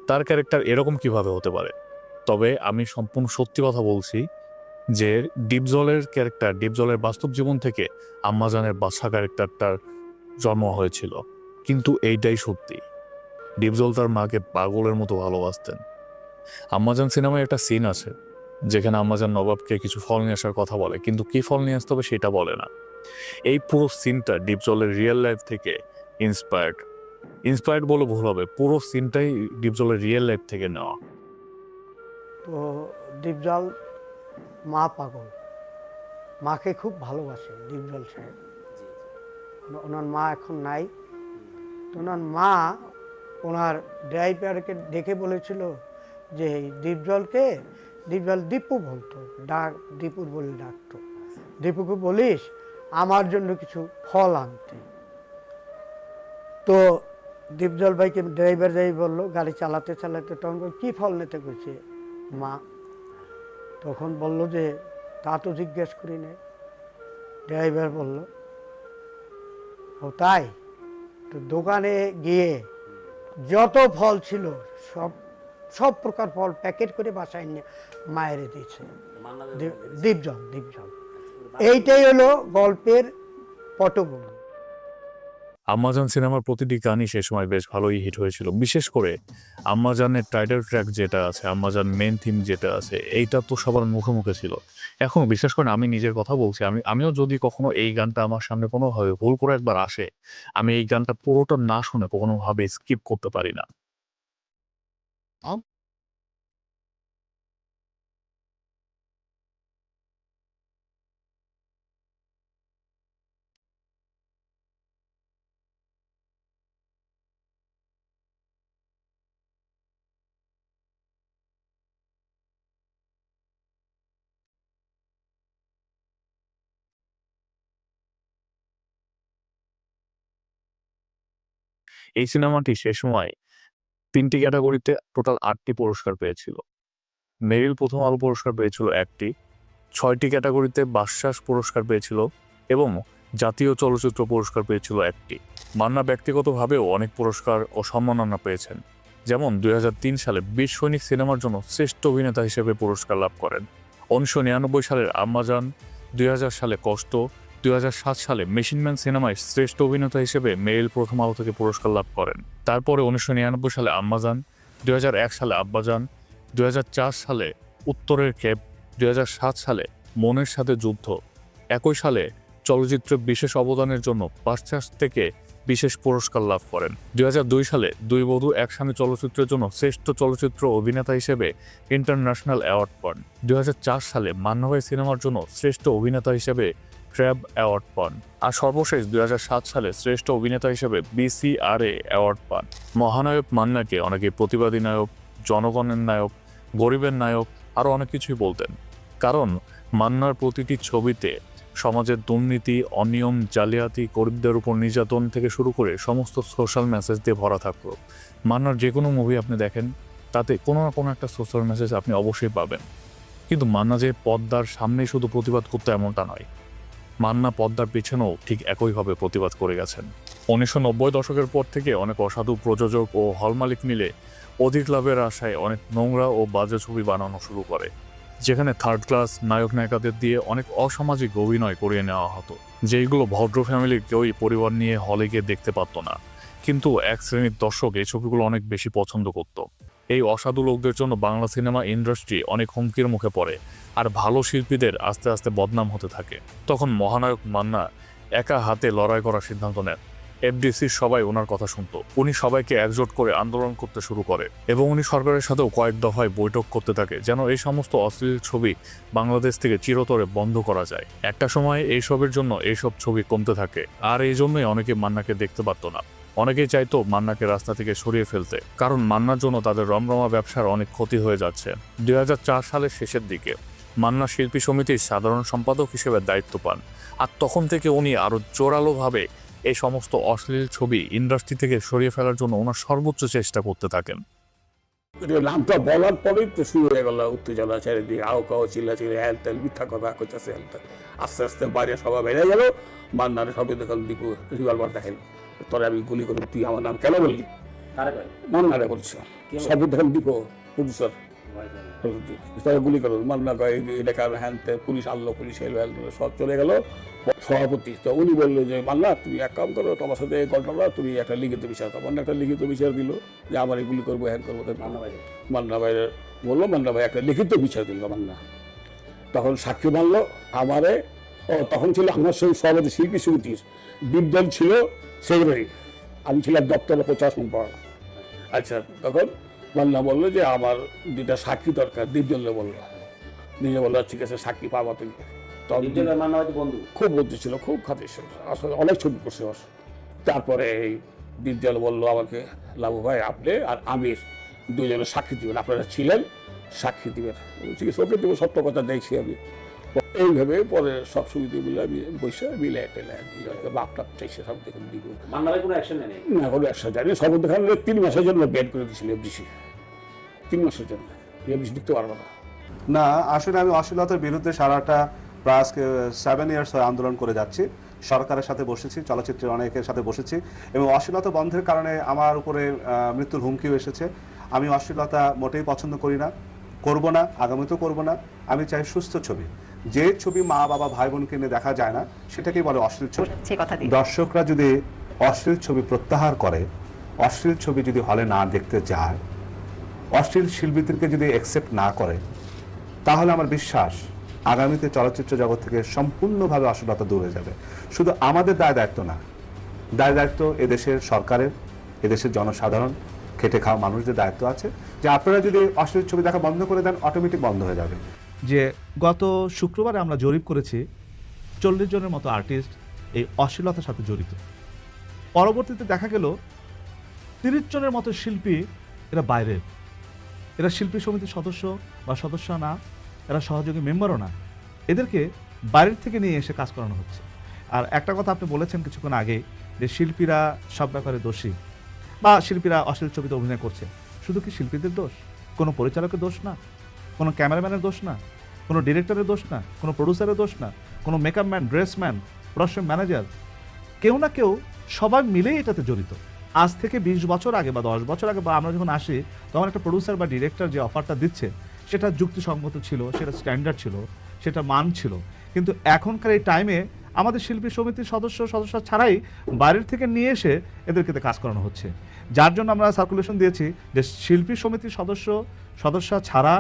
তার ক্যারেক্টার এরকম কিভাবে হতে পারে। তবে আমি সম্পূর্ণ সত্যি কথা বলছি যে ডিপজলের ক্যারেক্টার, ডিপজলের বাস্তব জীবন থেকে আম্মাজানের বাদশা ক্যারেক্টারটার জন্ম হয়েছিল। কিন্তু এইটাই সত্যি, ডিপজল তার মাকে পাগলের মতো ভালোবাসতেন। আম্মাজান সিনেমায় একটা সিন আছে যেখানে আম্মাজান নবাবকে কিছু ফল নিয়ে আসার কথা বলে, কিন্তু কি ফল নিয়ে আসতে হবে সেটা বলে না। এই পুরো সিনটা ডিপজলের রিয়েল লাইফ থেকে ইন্সপায়ার্ড বলে ভুল হবে, পুরো সিনটাই ডিপজলের রিয়েল লাইফ থেকে নেওয়া। তো ডিপজল মা পাগল, মাকে খুব ভালোবাসে ডিপজল সাহেব। ওনার মা এখন নাই, তো ওনার মা ওনার ড্রাইভারকে ডেকে বলেছিল যে ডিপজল দীপু বলতো, দীপুর বলে ডাকতো, দীপুকে বলিস আমার জন্য কিছু ফল আনতে। তো ডিপজল ভাইকে ড্রাইভার যাই বললো, গাড়ি চালাতে চালাতে, তখন কি ফল নিতে গেছে মা? তখন বলল যে তা তো জিজ্ঞেস করি নাই। ড্রাইভার বলল ও তাই, তো দোকানে গিয়ে যত ফল ছিল সব প্রকার ফল প্যাকেট করে বাসায় নিয়ে মায়ের দিয়েছে ডিপজল। এইটাই হলো গল্পের পটভূমি। আম্মাজান সিনেমার প্রতিটি গানই সে সময় বেশ ভালোই হিট হয়েছিল। বিশেষ করে আম্মাজানের টাইটেল ট্র্যাক যেটা আছে, আম্মাজান মেন থিম যেটা আছে, এইটা তো সবার মুখে মুখে ছিল। এখনো বিশ্বাস করেন, আমি নিজের কথা বলছি, আমিও যদি কখনো এই গানটা আমার সামনে কোনোভাবে ভুল করে একবার আসে, আমি এই গানটা পুরোটা না শুনে কোনোভাবে স্কিপ করতে পারি না। এই সিনেমাটি সে সময় 3টি ক্যাটাগরিতে টোটাল 8টি পুরস্কার পেয়েছিল। মেরিল প্রথম আলো পুরস্কার পেয়েছিল 1টি, 6টি ক্যাটাগরিতে বাচসাস পুরস্কার পেয়েছিল এবং জাতীয় চলচ্চিত্র পুরস্কার পেয়েছিল 1টি। মান্না ব্যক্তিগতভাবেও অনেক পুরস্কার ও সম্মাননা পেয়েছেন। যেমন 2003 সালে বীর সৈনিক সিনেমার জন্য শ্রেষ্ঠ অভিনেতা হিসেবে পুরস্কার লাভ করেন। 1999 সালের আম্মাজান, 2000 সালে কষ্ট, 2007 সালে মেশিনম্যান সিনেমায় শ্রেষ্ঠ অভিনেতা হিসেবে মেরিল প্রথম আলো থেকে পুরস্কার লাভ করেন। তারপরে 1999 সালে আম্মাজান, 2001 সালে আব্বাজান, 2004 সালে উত্তরের ক্ষেপ, 2007 সালে মনের সাথে যুদ্ধ, 21 সালে চলচ্চিত্রে বিশেষ অবদানের জন্য বাচসাস থেকে বিশেষ পুরস্কার লাভ করেন। 2002 সালে দুই বধূ একসাথে চলচ্চিত্রের জন্য শ্রেষ্ঠ চলচ্চিত্র অভিনেতা হিসেবে ইন্টারন্যাশনাল অ্যাওয়ার্ড পান। 2004 সালে মান্না ভাই সিনেমার জন্য শ্রেষ্ঠ অভিনেতা হিসেবে ট্র্যাব অ্যাওয়ার্ড পান। আর সর্বশেষ 2007 সালে শ্রেষ্ঠ অভিনেতা হিসেবে BCRA অ্যাওয়ার্ড পান। মহানায়ক মান্নাকে অনেকে প্রতিবাদী নায়ক, জনগণের নায়ক, গরিবের নায়ক, আরও অনেক কিছুই বলতেন। কারণ মান্নার প্রতিটি ছবিতে সমাজের দুর্নীতি, অনিয়ম, জালিয়াতি, গরিবদের উপর নির্যাতন থেকে শুরু করে সমস্ত সোশ্যাল মেসেজ দিয়ে ভরা থাকতো। মান্নার যে কোনো মুভি আপনি দেখেন, তাতে কোনো না কোনো একটা সোশ্যাল মেসেজ আপনি অবশ্যই পাবেন। কিন্তু মান্না যে পর্দার সামনেই শুধু প্রতিবাদ করতে এমনটা নয়, মান্না পর্দার পিছনেও ঠিক একইভাবে প্রতিবাদ করে গেছেন। 1990 দশকের পর থেকে অনেক অসাধু প্রযোজক ও হল মালিক মিলে অধিক লাভের আশায় অনেক নোংরা ও বাজে ছবি বানানো শুরু করে, যেখানে থার্ড ক্লাস নায়ক নায়িকাদের দিয়ে অনেক অসামাজিক অভিনয় করিয়ে নেওয়া হতো, যেইগুলো ভদ্র ফ্যামিলির কেউই পরিবার নিয়ে হলে গিয়ে দেখতে পারতো না। কিন্তু এক শ্রেণীর দর্শক এই ছবিগুলো অনেক বেশি পছন্দ করত। এই অসাধু লোকদের জন্য বাংলা সিনেমা ইন্ডাস্ট্রি অনেক হুমকির মুখে পড়ে, আর ভালো শিল্পীদের আস্তে আস্তে বদনাম হতে থাকে। তখন মহানায়ক মান্না একা হাতে লড়াই করার সিদ্ধান্ত নেন। FDCর সবাই ওনার কথা শুনতো। উনি সবাইকে একজোট করে আন্দোলন করতে শুরু করে এবং উনি সরকারের সাথেও কয়েক দফায় বৈঠক করতে থাকে যেন এই সমস্ত অশ্লীল ছবি বাংলাদেশ থেকে চিরতরে বন্ধ করা যায়। একটা সময় এইসবের জন্য এইসব ছবি কমতে থাকে, আর এই জন্যই অনেকে মান্নাকে দেখতে পারতো না। অনেকেই চাইতো মান্নাকে রাস্তা থেকে সরিয়ে ফেলতে, কারণ মান্নার জন্য তাদের রমরমা ব্যবসার অনেক ক্ষতি হয়ে যাচ্ছে। 2004 সালের শেষের দিকে মান্না শিল্পী সমিতির সাধারণ সম্পাদক হিসেবে দায়িত্ব পান, আর তখন থেকে উনি আরও জোরালোভাবে এই সমস্ত অশ্লীল ছবি ইন্ডাস্ট্রি থেকে সরিয়ে ফেলার জন্য ওনার সর্বোচ্চ চেষ্টা করতে থাকেন। নামটা বলার পরেই তো শুরু হয়ে গেল উত্তেজনা, চারিদিকে আও কাও চিল্লাচিল্লি, হ্যান ত্যান মিথ্যা কথা কইতাছে হ্যান ত্যান। আস্তে আস্তে বাইরে সবাই বেড়ে গেল। মান্নারে সবাই দেখল দীপু রিভলভার দেখাইল, তোরে আমি গুলি করব, তুই আমার নাম কেন বললি? মান্নারে বলছে, সব দেখেন দীপু প্রডিউসার, তারা গুলি করো। মান্না কয় এটা কারণ হ্যান ত্যান, পুলিশ আনলো, পুলিশ এলো, সব চলে গেল। সভাপতি তো উনি বললো যে মান্না তুমি এক কাম করো, তোমার সাথে এই ঘটনা তুমি একটা লিখিত বিচার, তখন একটা লিখিত বিচার দিল যে আমার এগুলি করবো, হ্যান করবো। মান্না ভাই বললো, মান্না ভাই একটা লিখিত বিচার দিল মান্না। তখন সাক্ষী মানলো আমারে। তখন ছিল আমার সেই সভাপতি শিল্পী সমিতির, দীপদল ছিল সেক্রেটারি, আমি ছিলাম দপ্তরের প্রচার সম্পাদক। আচ্ছা, তখন মান্না বললো যে আমার দুইটা সাক্ষী দরকার, দীপদলে বললো। নিজে বললো ঠিক আছে সাক্ষী পাবা তুমি। খুব বন্ধু ছিল, খুব খাতির ছিল, আসলে অনেক ছবি করছে। তারপরে এই দীপজল বললো আমাকে, লাবু ভাই আপনি আর আমির দুজনে সাক্ষী দিবেন, আপনারা ছিলেন, সাক্ষী দিবেন। ঠিক আছে, ওকে দেবো, সত্য কথা দেখছি আমি। এইভাবে পরে সব সুবিধা মিলে আমি বসে মিলে বাপটা চাইছে সব দেখুন দিব না, কোনো অ্যাকশন জানি। সব দেখান 3 মাসের জন্য ব্যান করে দিয়েছিল এফডিসি, 3 মাসের জন্য এফডিসি লিখতে পারবো না। না, আসলে আমি অশ্লীলতার বিরুদ্ধে সারাটা প্রায় আজকে 7 ইয়ার্স হয়ে আন্দোলন করে যাচ্ছি। সরকারের সাথে বসেছি, চলচ্চিত্রের অনেকের সাথে বসেছি, এবং অশ্লীলতা বন্ধের কারণে আমার উপরে মৃত্যুর হুমকিও এসেছে। আমি অশ্লীলতা মোটেই পছন্দ করি না, করব না, আগামীতেও করব না। আমি চাই সুস্থ ছবি, যে ছবি মা বাবা ভাই বোনকে নিয়ে দেখা যায় না সেটাকেই বলে অশ্লীল ছবি। দর্শকরা যদি অশ্লীল ছবি প্রত্যাহার করে, অশ্লীল ছবি যদি হলে না দেখতে যায়, অশ্লীল শিল্পীদেরকে যদি অ্যাকসেপ্ট না করে, তাহলে আমার বিশ্বাস আগামীতে চলচ্চিত্র জগৎ থেকে সম্পূর্ণভাবে অশ্লীলতা দূর হয়ে যাবে। শুধু আমাদের দায় দায়িত্ব না, দায় দায়িত্ব এদেশের সরকারের, এদেশের জনসাধারণ, খেটে খাওয়া মানুষদের দায়িত্ব আছে যে আপনারা যদি অশ্লীল ছবি দেখা বন্ধ করে দেন, অটোমেটিক বন্ধ হয়ে যাবে। যে গত শুক্রবারে আমরা জরিপ করেছি 40 জনের মতো আর্টিস্ট এই অশ্লীলতার সাথে জড়িত। পরবর্তীতে দেখা গেল 30 জনের মতো শিল্পী এরা বাইরের, এরা শিল্পী সমিতির সদস্য বা সদস্য না, এরা সহযোগী মেম্বারও না, এদেরকে বাইরের থেকে নিয়ে এসে কাজ করানো হচ্ছে। আর একটা কথা আপনি বলেছেন কিছুক্ষণ আগে যে শিল্পীরা সব ব্যাপারে দোষী বা শিল্পীরা অশ্লীল ছবিতে অভিনয় করছে। শুধু কি শিল্পীদের দোষ? কোনো পরিচালকের দোষ না, কোনো ক্যামেরাম্যানের দোষ না, কোনো ডিরেক্টরের দোষ না, কোনো প্রডিউসারের দোষ না, কোনো মেকআপ ম্যান, ড্রেসম্যান, প্রোডাকশন ম্যানেজার, কেউ না কেউ সবাই মিলেই এটাতে জড়িত। আজ থেকে 20 বছর আগে বা 10 বছর আগে বা আমরা যখন আসি, তখন একটা প্রডিউসার বা ডিরেক্টর যে অফারটা দিচ্ছে সেটা যুক্তিসঙ্গত ছিল, সেটা স্ট্যান্ডার্ড ছিল, সেটা মান ছিল। কিন্তু এখনকার এই টাইমে আমাদের শিল্পী সমিতির সদস্য ছাড়াই বাইরের থেকে নিয়ে এসে এদেরকে কাজ করানো হচ্ছে। যার জন্য আমরা সার্কুলেশন দিয়েছি যে শিল্পী সমিতির সদস্য ছাড়া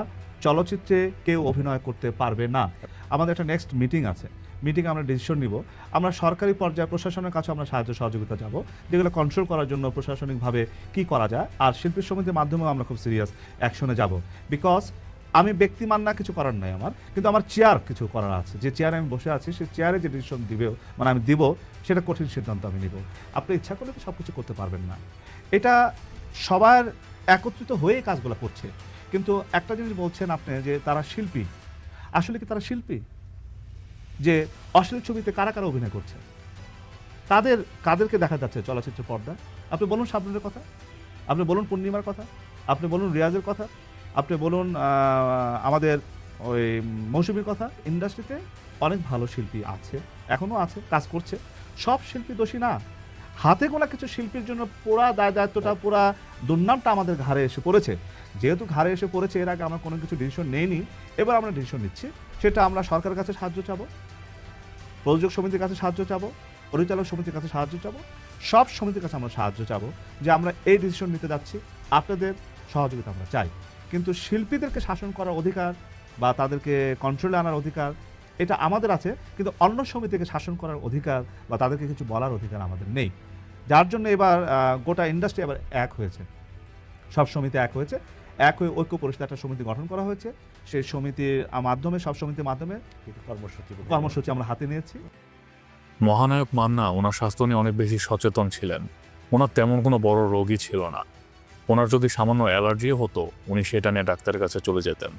চলচ্চিত্রে কেউ অভিনয় করতে পারবে না। আমাদের একটা নেক্সট মিটিং আছে, মিটিংয়ে আমরা ডিসিশন নিব। আমরা সরকারি পর্যায়ে প্রশাসনের কাছে আমরা সাহায্য সহযোগিতা যাব, যেগুলো কন্ট্রোল করার জন্য প্রশাসনিকভাবে কি করা যায়। আর শিল্পী সমিতির মাধ্যমেও আমরা খুব সিরিয়াস অ্যাকশনে যাব। বিকজ আমি ব্যক্তি মান্না কিছু করার নাই আমার, কিন্তু আমার চেয়ার কিছু করার আছে। যে চেয়ারে আমি বসে আছি, সেই চেয়ারে যে ডিসিশন দিবে মানে আমি দিব, সেটা কঠিন সিদ্ধান্ত আমি নিব। আপনি ইচ্ছা করলে তো সব কিছু করতে পারবেন না। এটা সবার একত্রিত হয়ে কাজগুলো করছে। কিন্তু একটা জিনিস বলছেন আপনি যে তারা শিল্পী, আসলে কি তারা শিল্পী? যে অশ্লীল ছবিতে কারা কারা অভিনয় করছে, কাদেরকে দেখা যাচ্ছে চলচ্চিত্র পর্দা? আপনি বলুন শাবনুরের কথা, আপনি বলুন পূর্ণিমার কথা, আপনি বলুন রিয়াজের কথা, আপনি বলুন আমাদের ওই মৌসুমীর কথা। ইন্ডাস্ট্রিতে অনেক ভালো শিল্পী আছে, এখনও আছে, কাজ করছে। সব শিল্পী দোষী না। হাতে গোনা কিছু শিল্পীর জন্য পুরা দায়িত্বটা, পুরা দুর্নামটা আমাদের ঘাড়ে এসে পড়েছে। যেহেতু ঘাড়ে এসে পড়েছে, এর আগে আমরা কোনো কিছু ডিসিশন নেইনি, এবার আমরা ডিসিশন নিচ্ছি। সেটা আমরা সরকারের কাছে সাহায্য চাবো, প্রযোজক সমিতির কাছে সাহায্য চাবো, পরিচালক সমিতির কাছে সাহায্য চাবো, সব সমিতির কাছে আমরা সাহায্য চাবো যে আমরা এই ডিসিশন নিতে যাচ্ছি, আপনাদের সহযোগিতা আমরা চাই। কিন্তু শিল্পীদেরকে শাসন করার অধিকার বা তাদেরকে কন্ট্রোলে আনার অধিকার এটা আমাদের আছে, কিন্তু অন্য সমিতিকে শাসন করার অধিকার বা তাদেরকে কিছু বলার অধিকার আমাদের নেই। যার জন্য এবার গোটা ইন্ডাস্ট্রি আবার এক হয়েছে, সব সমিতি এক হয়েছে, এক হয়ে ঐক্য পরিষদ একটা সমিতি গঠন করা হয়েছে। সেই সমিতির মাধ্যমে, সব সমিতির মাধ্যমে কর্মসূচি আমরা হাতে নিয়েছি। মহানায়ক মান্না ওনার স্বাস্থ্য নিয়ে অনেক বেশি সচেতন ছিলেন। ওনার তেমন কোনো বড় রোগী ছিল না। ওনার যদি সামান্য অ্যালার্জিও হতো, উনি সেটা নিয়ে ডাক্তারের কাছে চলে যেতেন।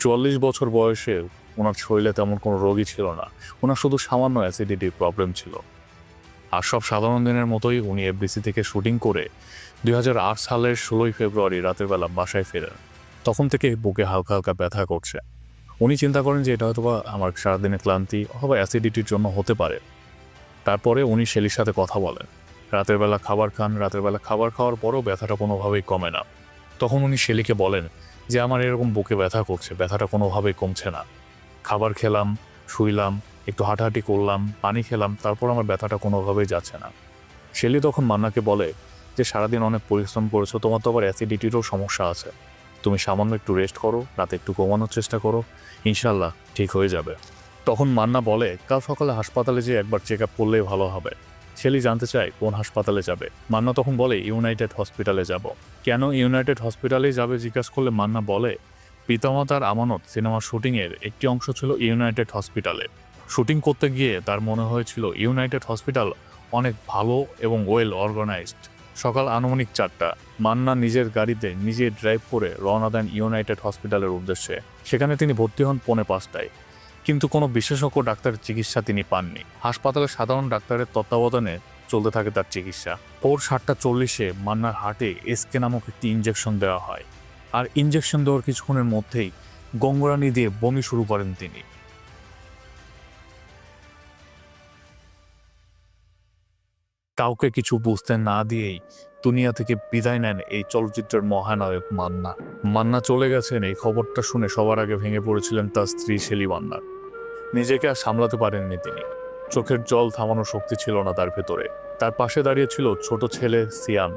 44 বছর বয়সে ওনার শরীরে তেমন কোনো রোগী ছিল না। ওনার শুধু সামান্য অ্যাসিডিটির প্রবলেম ছিল। আর সব সাধারণ দিনের মতোই উনি এফডিসি থেকে শুটিং করে 2008 সালের 16 ফেব্রুয়ারি রাতের বেলা বাসায় ফেরেন। তখন থেকে বুকে হালকা হালকা ব্যথা করছে। উনি চিন্তা করেন যে এটা হয়তো বা আমার সারাদিনের ক্লান্তি অথবা অ্যাসিডিটির জন্য হতে পারে। তারপরে উনি শেলির সাথে কথা বলেন, রাতের বেলা খাবার খান। রাতের বেলা খাবার খাওয়ার পরেও ব্যথাটা কোনোভাবেই কমে না। তখন উনি শেলিকে বলেন যে আমার এরকম বুকে ব্যথা করছে, ব্যথাটা কোনোভাবেই কমছে না। খাবার খেলাম, শুইলাম, একটু হাঁটাহাঁটি করলাম, পানি খেলাম, তারপর আমার ব্যথাটা কোনোভাবেই যাচ্ছে না। শেলি তখন মান্নাকে বলে যে সারাদিন অনেক পরিশ্রম করেছো, তোমার তো আবার অ্যাসিডিটিরও সমস্যা আছে, তুমি সামান্য একটু রেস্ট করো, রাতে একটু ঘুমানোর চেষ্টা করো, ইনশাল্লাহ ঠিক হয়ে যাবে। তখন মান্না বলে কাল সকালে হাসপাতালে যেয়ে একবার চেক আপ করলেই ভালো হবে। শেলি জানতে চায় কোন হাসপাতালে যাবে। মান্না তখন বলে ইউনাইটেড হসপিটালে যাব। কেন ইউনাইটেড হসপিটালেই যাবে জিজ্ঞাসা করলে মান্না বলে পিতামাতার আমানত সিনেমার শুটিংয়ের একটি অংশ ছিল ইউনাইটেড হসপিটালে। শুটিং করতে গিয়ে তার মনে হয়েছিল ইউনাইটেড হসপিটাল অনেক ভালো এবং ওয়েল অর্গানাইজড। সকাল আনুমানিক 4টা মান্না নিজের গাড়িতে নিজে ড্রাইভ করে রওনা দেন ইউনাইটেড হসপিটালের উদ্দেশ্যে। সেখানে তিনি ভর্তি হন 4:45টায়, কিন্তু কোনো বিশেষজ্ঞ ডাক্তারের চিকিৎসা তিনি পাননি। হাসপাতালে সাধারণ ডাক্তারের তত্ত্বাবধানে চলতে থাকে তার চিকিৎসা। ভোর 7:40-এ মান্নার হার্টে এসকে নামক একটি ইঞ্জেকশন দেওয়া হয়, আর ইঞ্জেকশন দেওয়ার কিছুক্ষণের মধ্যেই গঙ্গরানি দিয়ে বমি শুরু করেন তিনি। কাউকে কিছু বুঝতে না দিয়েই দুনিয়া থেকে বিদায় নেন এই চলচ্চিত্রের মহানায়ক মান্না। মান্না চলে গেছেন এই খবরটা শুনে সবার আগে ভেঙে পড়েছিলেন তার স্ত্রী শেলি মান্না। নিজেকে আর সামলাতে পারেননি তিনি। চোখের জল থামানোর শক্তি ছিল না তার ভেতরে। তার পাশে দাঁড়িয়ে ছিল ছোট ছেলে সিয়াম।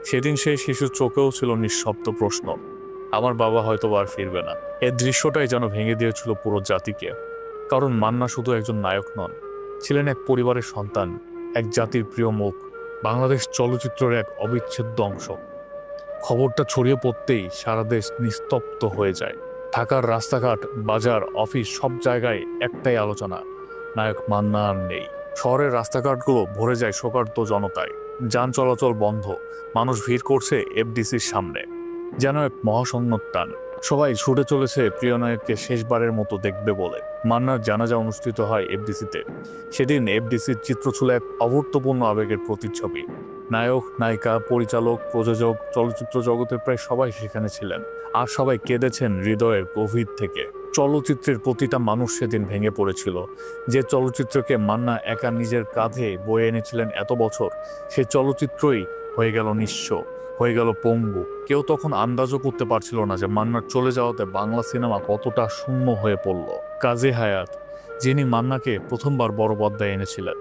সেদিন সেই শিশুর চোখেও ছিল নিঃশব্দ প্রশ্ন, আমার বাবা হয়তো আর ফিরবে না। এই দৃশ্যটাই যেন ভেঙে দিয়েছিল পুরো জাতিকে। কারণ মান্না শুধু একজন নায়ক নন, ছিলেন এক পরিবারের সন্তান, এক জাতির প্রিয় মুখ, বাংলাদেশ চলচ্চিত্রের এক অবিচ্ছেদ্য অংশ। খবরটা ছড়িয়ে পড়তেই সারা দেশ নিস্তব্ধ হয়ে যায়। ঢাকার রাস্তাঘাট, বাজার, অফিস সব জায়গায় একটাই আলোচনা, নায়ক মান্না আর নেই। শহরের রাস্তাঘাটগুলো ভরে যায় শোকার্ত জনতায়। যান চলাচল বন্ধ, মানুষ ভিড় করছে এফডিসির সামনে, যেন এক মহাসন্ন্যতান। সবাই ছুটে চলেছে প্রিয় নায়ককে শেষবারের মতো দেখবে বলে। মান্নার জানাজা অনুষ্ঠিত হয় এফডিসিতে। সেদিন এফডিসির চিত্র ছিল এক অভূতপূর্ণ আবেগের প্রতিচ্ছবি। নায়ক, নায়িকা, পরিচালক, প্রযোজক, চলচ্চিত্র জগতের প্রায় সবাই সেখানে ছিলেন, আর সবাই কেঁদেছেন হৃদয়ের গভীর থেকে। চলচ্চিত্রের প্রতিটা মানুষ সেদিন ভেঙে পড়েছিল। যে চলচ্চিত্রকে মান্না একা নিজের কাঁধে বয়ে এনেছিলেন এত বছর, সে চলচ্চিত্রই হয়ে গেল নিঃস্ব, হয়ে গেল পঙ্গু। কেউ তখন আন্দাজও করতে পারছিল না যে মান্নার চলে যাওয়াতে বাংলা সিনেমা কতটা শূন্য হয়ে পড়ল। কাজী হায়াৎ, যিনি মান্নাকে প্রথমবার বড় পর্দায় এনেছিলেন,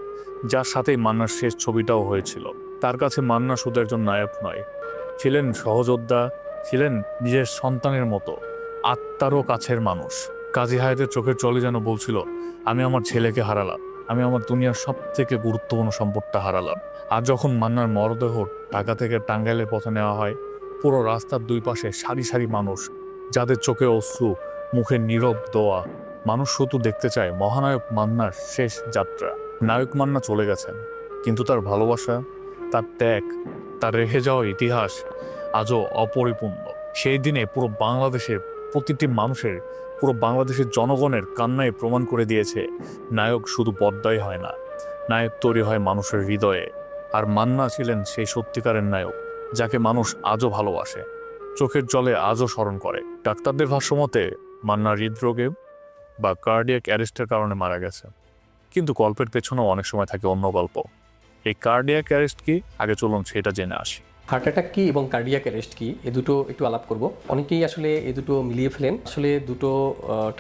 যার সাথেই মান্নার শেষ ছবিটাও হয়েছিল, তার কাছে মান্না শুধু একজন নায়ক নয়, ছিলেন সহযোদ্ধা, ছিলেন নিজের সন্তানের মতো, আত্মারও কাছের মানুষ। কাজী হায়াতের চোখের জলে যেন বলছিল, আমি আমার ছেলেকে হারালাম, আমি আমার দুনিয়ার সব থেকে গুরুত্বপূর্ণ সম্পদটা হারালাম। আর যখন মান্নার মরদেহ ঢাকা থেকে টাঙ্গাইলের পথে নেওয়া হয়, পুরো রাস্তার দুই পাশে সারি সারি মানুষ, যাদের চোখে অশ্রু, মুখে নীরব দোয়া। মানুষ শুধু দেখতে চায় মহানায়ক মান্নার শেষ যাত্রা। নায়ক মান্না চলে গেছেন, কিন্তু তার ভালোবাসা, তার ত্যাগ, তার রেখে যাওয়া ইতিহাস আজও অপরিপূর্ণ। সেই দিনে পুরো বাংলাদেশের প্রতিটি মানুষের, পুরো বাংলাদেশের জনগণের কান্নায় প্রমাণ করে দিয়েছে নায়ক শুধু পর্দায় হয় না, নায়ক তৈরি হয় মানুষের হৃদয়ে। আর মান্না ছিলেন সেই সত্যিকারের নায়ক, যাকে মানুষ আজও ভালোবাসে, চোখের জলে আজও স্মরণ করে। ডাক্তারদের ভাষ্যমতে মান্না হৃদরোগে বা কার্ডিয়াক অ্যারেস্টের কারণে মারা গেছে, কিন্তু গল্পের পেছনেও অনেক সময় থাকে অন্য গল্প। এই কার্ডিয়াক অ্যারেস্ট কি, আগে চলুন সেটা জেনে আসি। হার্ট অ্যাটাক কি এবং কার্ডিয়াক অ্যারেস্ট কি, এ দুটো একটু আলাপ করব। অনেকেই আসলে এ দুটো মিলিয়ে ফেলেন। আসলে দুটো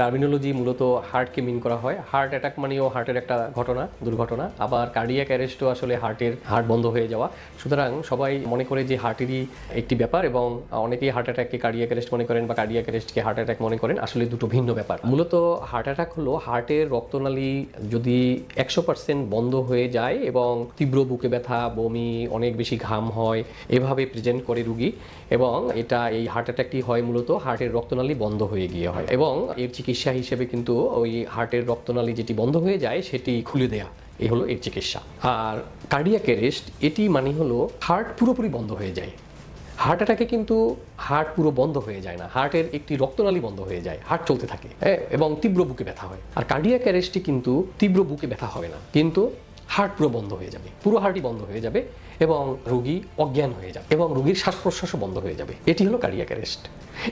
টার্মিনোলজি মূলত হার্টকে মিন করা হয়। হার্ট অ্যাটাক মানেও হার্টের একটা ঘটনা, দুর্ঘটনা। আবার কার্ডিয়াক অ্যারেস্টও আসলে হার্ট বন্ধ হয়ে যাওয়া। সুতরাং সবাই মনে করে যে হার্টেরই একটি ব্যাপার, এবং অনেকেই হার্ট অ্যাটাককে কার্ডিয়াক অ্যারেস্ট মনে করেন বা কার্ডিয়াক অ্যারেস্টকে হার্ট অ্যাটাক মনে করেন। আসলে দুটো ভিন্ন ব্যাপার। মূলত হার্ট অ্যাটাক হলো হার্টের রক্তনালী যদি 100% বন্ধ হয়ে যায় এবং তীব্র বুকে ব্যথা, বমি, অনেক বেশি ঘাম হয়, এভাবে প্রেজেন্ট করে রুগী। এবং এই হার্ট অ্যাটাকটি হয় মূলত হার্টের রক্তনালী বন্ধ হয়ে গিয়ে হয়, এবং এর চিকিৎসা হিসেবে কিন্তু ওই হার্টের রক্তনালী যেটি বন্ধ হয়ে যায় সেটি খুলে দেয়া, এই হলো এর চিকিৎসা। আর কার্ডিয়াক অ্যারেস্ট এটি মানে হলো হার্ট পুরোপুরি বন্ধ হয়ে যায়। হার্ট অ্যাটাকে কিন্তু হার্ট পুরো বন্ধ হয়ে যায় না, হার্টের একটি রক্তনালী বন্ধ হয়ে যায়, হার্ট চলতে থাকে এবং তীব্র বুকে ব্যথা হয়। আর কার্ডিয়াক অ্যারেস্টটি কিন্তু তীব্র বুকে ব্যথা হবে না, কিন্তু হার্ট পুরো বন্ধ হয়ে যাবে, পুরো হার্টই বন্ধ হয়ে যাবে এবং রোগী অজ্ঞান হয়ে যাবে এবং রোগীর শ্বাস প্রশ্বাসও বন্ধ হয়ে যাবে। এটি হলো কার্ডিয়াক অ্যারেস্ট।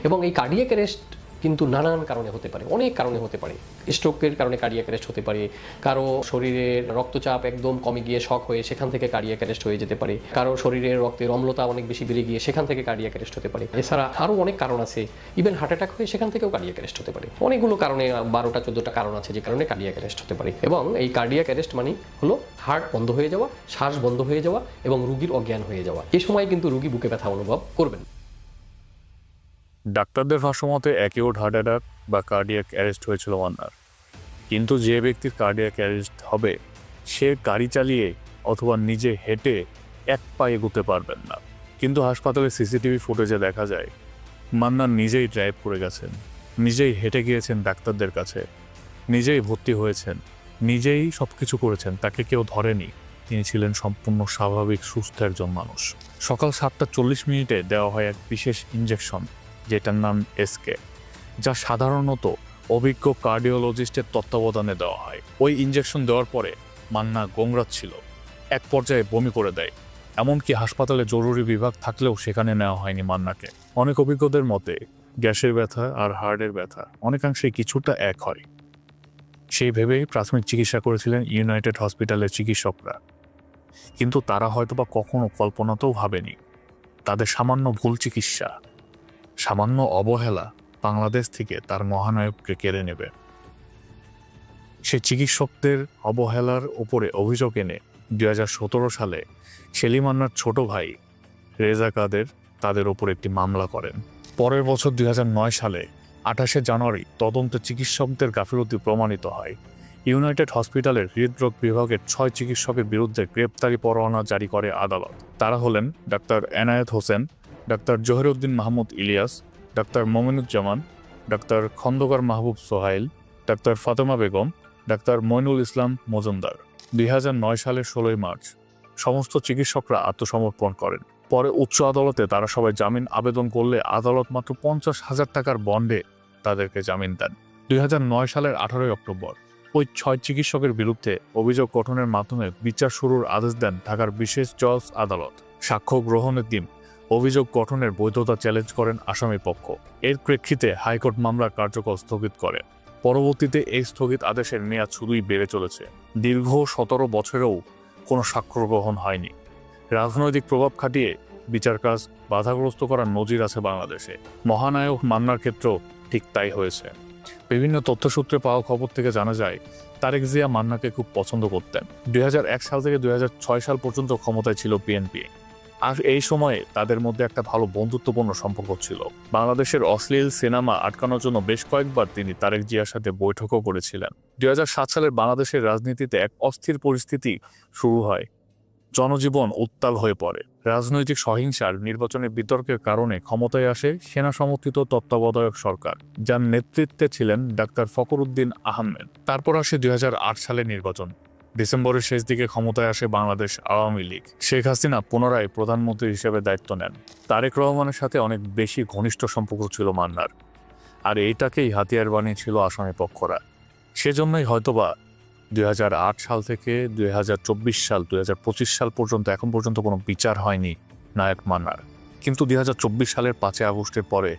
এবং এই কার্ডিয়াক অ্যারেস্ট কিন্তু নানান কারণে হতে পারে, অনেক কারণে হতে পারে। স্ট্রোকের কারণে কার্ডিয়াক অ্যারেস্ট হতে পারে, কারো শরীরের রক্তচাপ একদম কমে গিয়ে শক হয়ে সেখান থেকে কার্ডিয়াক অ্যারেস্ট হয়ে যেতে পারে, কারো শরীরের রক্তের অম্লতা অনেক বেশি বেড়ে গিয়ে সেখান থেকে কার্ডিয়াক অ্যারেস্ট হতে পারে। এছাড়া আরও অনেক কারণ আছে, ইভেন হার্ট অ্যাটাক হয়ে সেখান থেকেও কার্ডিয়াক অ্যারেস্ট হতে পারে। অনেকগুলো কারণে 12টা-14টা কারণ আছে যে কারণে কার্ডিয়াক অ্যারেস্ট হতে পারে। এবং এই কার্ডিয়াক অ্যারেস্ট মানে হলো হার্ট বন্ধ হয়ে যাওয়া, শ্বাস বন্ধ হয়ে যাওয়া এবং রোগীর অজ্ঞান হয়ে যাওয়া। এই সময় কিন্তু রোগী বুকে ব্যথা অনুভব করবেন। ডাক্তারদের ভাষ্যমতে অ্যাকিউট হার্ট অ্যাটাক বা কার্ডিয়াক অ্যারেস্ট হয়েছিল মান্নার। কিন্তু যে ব্যক্তির কার্ডিয়াক অ্যারেস্ট হবে সে গাড়ি চালিয়ে অথবা নিজে হেঁটে এক পা এগোতে পারবেন না। কিন্তু হাসপাতালে সিসিটিভি ফুটেজে দেখা যায় মান্নার নিজেই ড্রাইভ করে গেছেন, নিজেই হেঁটে গিয়েছেন ডাক্তারদের কাছে, নিজেই ভর্তি হয়েছেন, নিজেই সব কিছু করেছেন, তাকে কেউ ধরেনি। তিনি ছিলেন সম্পূর্ণ স্বাভাবিক সুস্থ একজন মানুষ। সকাল 7:40 দেওয়া হয় এক বিশেষ ইঞ্জেকশন যেটার নাম এসকে, যা সাধারণত অভিজ্ঞ কার্ডিওলজিস্টের তত্ত্বাবধানে দেওয়া হয়। ওই ইঞ্জেকশন দেওয়ার পরে মান্না গোংরাচ্ছিল, এক পর্যায়ে বমি করে দেয়। এমনকি হাসপাতালে জরুরি বিভাগ থাকলেও সেখানে নেওয়া হয়নি মান্নাকে। অনেক অভিজ্ঞদের মতে গ্যাসের ব্যথা আর হার্টের ব্যথা অনেকাংশেই কিছুটা এক হয়। সেই ভেবেই প্রাথমিক চিকিৎসা করেছিলেন ইউনাইটেড হসপিটালের চিকিৎসকরা। কিন্তু তারা হয়তোবা কখনো কল্পনাতেও ভাবেনি তাদের সামান্য ভুল চিকিৎসা, সামান্য অবহেলা বাংলাদেশ থেকে তার মহানায়ককে কেড়ে নেবে। সে চিকিৎসকদের অবহেলার উপরে অভিযোগ এনে 2017 সালে সেলিম মান্নার ছোট ভাই রেজা কাদের তাদের ওপর একটি মামলা করেন। পরের বছর 2009 সালে 28 জানুয়ারি তদন্তে চিকিৎসকদের গাফিলতি প্রমাণিত হয়। ইউনাইটেড হসপিটালের হৃদরোগ বিভাগের 6 চিকিৎসকের বিরুদ্ধে গ্রেপ্তারি পরোয়ানা জারি করে আদালত। তারা হলেন ডাক্তার এনায়েত হোসেন, ডাক্তার জহিরুদ্দিন মাহমুদ ইলিয়াস, ডাক্তার মোমিনুজ্জামান, ডাক্তার খন্দকার মাহবুব সোহাইল, ডাক্তার ফাতেমা বেগম, ডাক্তার মইনুল ইসলাম মজুমদার। 2009 সালের 16 মার্চ সমস্ত চিকিৎসকরা আত্মসমর্পণ করেন। পরে উচ্চ আদালতে তারা সবাই জামিন আবেদন করলে আদালত মাত্র 50,000 টাকার বন্ডে তাদেরকে জামিন দেন। 2009 সালের 18 অক্টোবর ওই 6 চিকিৎসকের বিরুদ্ধে অভিযোগ গঠনের মাধ্যমে বিচার শুরুর আদেশ দেন ঢাকার বিশেষ জজ আদালত। সাক্ষ্য গ্রহণের দিন অভিযোগ গঠনের বৈধতা চ্যালেঞ্জ করেন আসামি পক্ষ। এর প্রেক্ষিতে হাইকোর্ট মামলার কার্যকর স্থগিত করে। পরবর্তীতে এই স্থগিত আদেশের মেয়াদ শুধুই বেড়ে চলেছে। দীর্ঘ 17 বছরেও কোনো সাক্ষ্য গ্রহণ হয়নি। রাজনৈতিক প্রভাব খাটিয়ে বিচার কাজ বাধাগ্রস্ত করার নজির আছে বাংলাদেশে। মহানায়ক মান্নার ক্ষেত্রেও ঠিক তাই হয়েছে। বিভিন্ন তথ্যসূত্রে পাওয়া খবর থেকে জানা যায় তারেক জিয়া মান্নাকে খুব পছন্দ করতেন। 2001 সাল থেকে 2006 সাল পর্যন্ত ক্ষমতায় ছিল বিএনপি। আর এই সময়ে তাদের মধ্যে একটা ভালো বন্ধুত্বপূর্ণ সম্পর্ক ছিল। বাংলাদেশের অশ্লীল সিনেমা আটকানোর জন্য বেশ কয়েকবার তিনি তারেক জিয়ার সাথে বৈঠকও করেছিলেন। 2007 সালের বাংলাদেশের রাজনীতিতে এক অস্থির পরিস্থিতি শুরু হয়। জনজীবন উত্তাল হয়ে পড়ে। রাজনৈতিক সহিংসার নির্বাচনের বিতর্কের কারণে ক্ষমতায় আসে সেনা সমর্থিত তত্ত্বাবধায়ক সরকার, যার নেতৃত্বে ছিলেন ডাক্তার ফখরুদ্দিন আহমেদ। তারপর আসে 2008 সালের নির্বাচন। ডিসেম্বরের শেষ দিকে ক্ষমতায় আসে বাংলাদেশ আওয়ামী লীগ। শেখ হাসিনা পুনরায় প্রধানমন্ত্রী হিসেবে দায়িত্ব নেন। তারেক রহমানের সাথে অনেক বেশি ঘনিষ্ঠ সম্পর্ক ছিল মান্নার, আর এইটাকেই হাতিয়ার বানিয়েছিল আসামি পক্ষরা। সেজন্যই হয়তোবা 2008 সাল থেকে 2024 সাল 2025 সাল পর্যন্ত এখন পর্যন্ত কোনো বিচার হয়নি নায়ক মান্নার। কিন্তু 2024 সালের 5 আগস্টের পরে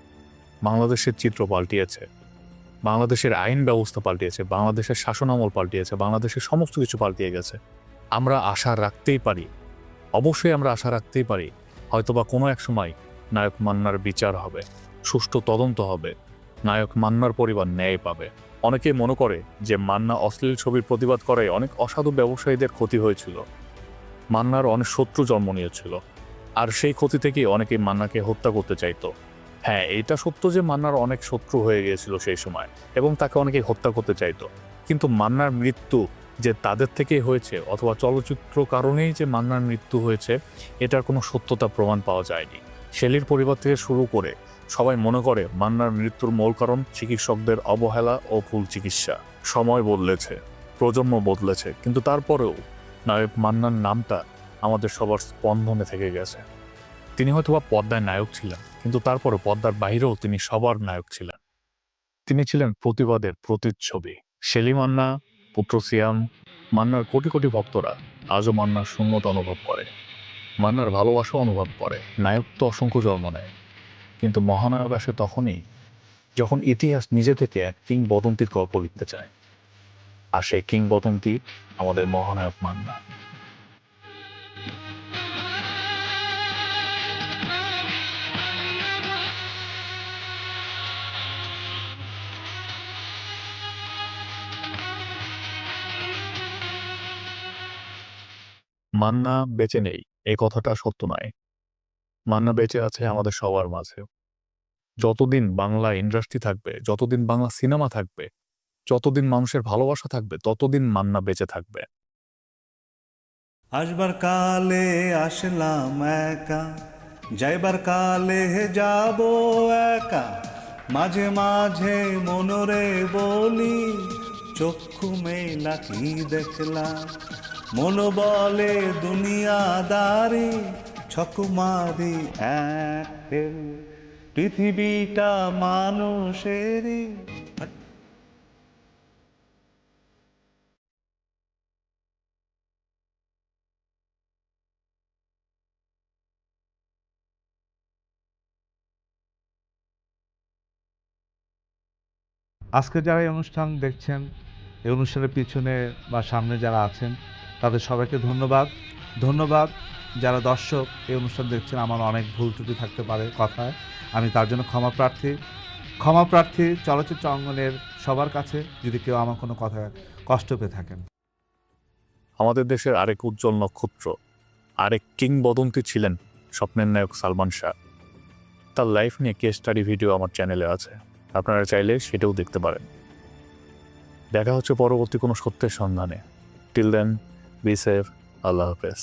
বাংলাদেশের চিত্র পাল্টিয়েছে, বাংলাদেশের আইন ব্যবস্থা পাল্টিয়েছে, বাংলাদেশের শাসনামল পাল্টিয়েছে, বাংলাদেশের সমস্ত কিছু পাল্টিয়ে গেছে। আমরা আশা রাখতেই পারি, অবশ্যই আমরা আশা রাখতেই পারি হয়তোবা কোনো এক সময় নায়ক মান্নার বিচার হবে, সুষ্ঠু তদন্ত হবে, নায়ক মান্নার পরিবার ন্যায় পাবে। অনেকেই মনে করে যে মান্না অশ্লীল ছবির প্রতিবাদ করায় অনেক অসাধু ব্যবসায়ীদের ক্ষতি হয়েছিল, মান্নার অনেক শত্রু জন্ম নিয়েছিল, আর সেই ক্ষতি থেকেই অনেকেই মান্নাকে হত্যা করতে চাইতো। হ্যাঁ, এটা সত্য যে মান্নার অনেক শত্রু হয়ে গিয়েছিল সেই সময় এবং তাকে অনেকেই হত্যা করতে চাইতো। কিন্তু মান্নার মৃত্যু যে তাদের থেকেই হয়েছে অথবা চলচ্চিত্র কারণেই যে মান্নার মৃত্যু হয়েছে এটার কোনো সত্যতা প্রমাণ পাওয়া যায়নি। শেলির পরিবার থেকে শুরু করে সবাই মনে করে মান্নার মৃত্যুর মূল কারণ চিকিৎসকদের অবহেলা ও ভুল চিকিৎসা। সময় বদলেছে, প্রজন্ম বদলেছে, কিন্তু তারপরেও নায়ক মান্নার নামটা আমাদের সবার স্পন্দনে থেকে গেছে। তিনি হয়তোবা পর্দায় নায়ক ছিলেন, কিন্তু তারপরে পর্দার বাইরেও তিনি সবার নায়ক ছিলেন। তিনি ছিলেন প্রতিবাদের প্রতিচ্ছবি। সেলিম মান্না, পুত্র সিয়াম, মান্নার কোটি কোটি ভক্তরা আজও মান্নার শূন্যতা অনুভব করে, মান্নার ভালোবাসা অনুভব করে। নায়ক তো অসংখ্য জন্ম নেয়, কিন্তু মহানায়ক আসে তখনই যখন ইতিহাস নিজে থেকে এক কিংবদন্তির গল্প লিখতে চায়। আর সেই কিংবদন্তি আমাদের মহানায়ক মান্না। মান্না বেঁচে নেই এই কথাটা সত্য নয়। মান্না বেঁচে আছে আমাদের সবার মাঝে। যতদিন বাংলা ইন্ডাস্ট্রি থাকবে, যতদিন বাংলা সিনেমা থাকবে, যতদিন মানুষের ভালোবাসা থাকবে, ততদিন মান্না বেঁচে থাকবে। আসবার কালে আসলাম একা, যাইবার কালে যাব একা, মাঝে মাঝে মনরে বলি চক্ষু মেলা কি দেখলা, মন বলে দুনিয়াদারি ছকুমারি এক, পৃথিবীটা মানুষেরই। আজকে যারা এই অনুষ্ঠান দেখছেন, এই অনুষ্ঠানের পিছনে বা সামনে যারা আছেন, তাদের সবাইকে ধন্যবাদ। যারা দর্শক এই অনুষ্ঠান দেখছেন, আমার অনেক ভুল ত্রুটি থাকতে পারে কথায়, আমি তার জন্য ক্ষমা প্রার্থী চলচ্চিত্র অঙ্গনের সবার কাছে, যদি কেউ আমার কোনো কথায় কষ্ট পেয়ে থাকেন। আমাদের দেশের আরেক উজ্জ্বল নক্ষত্র, আরেক কিংবদন্তি ছিলেন স্বপ্নের নায়ক সালমান শাহ। তার লাইফ নিয়ে কেস স্টাডি ভিডিও আমার চ্যানেলে আছে, আপনারা চাইলে সেটাও দেখতে পারেন। দেখা হচ্ছে পরবর্তী কোনো সত্যের সন্ধানে। টিল দেন, বি সেফ, আল্লাহ হাফেজ।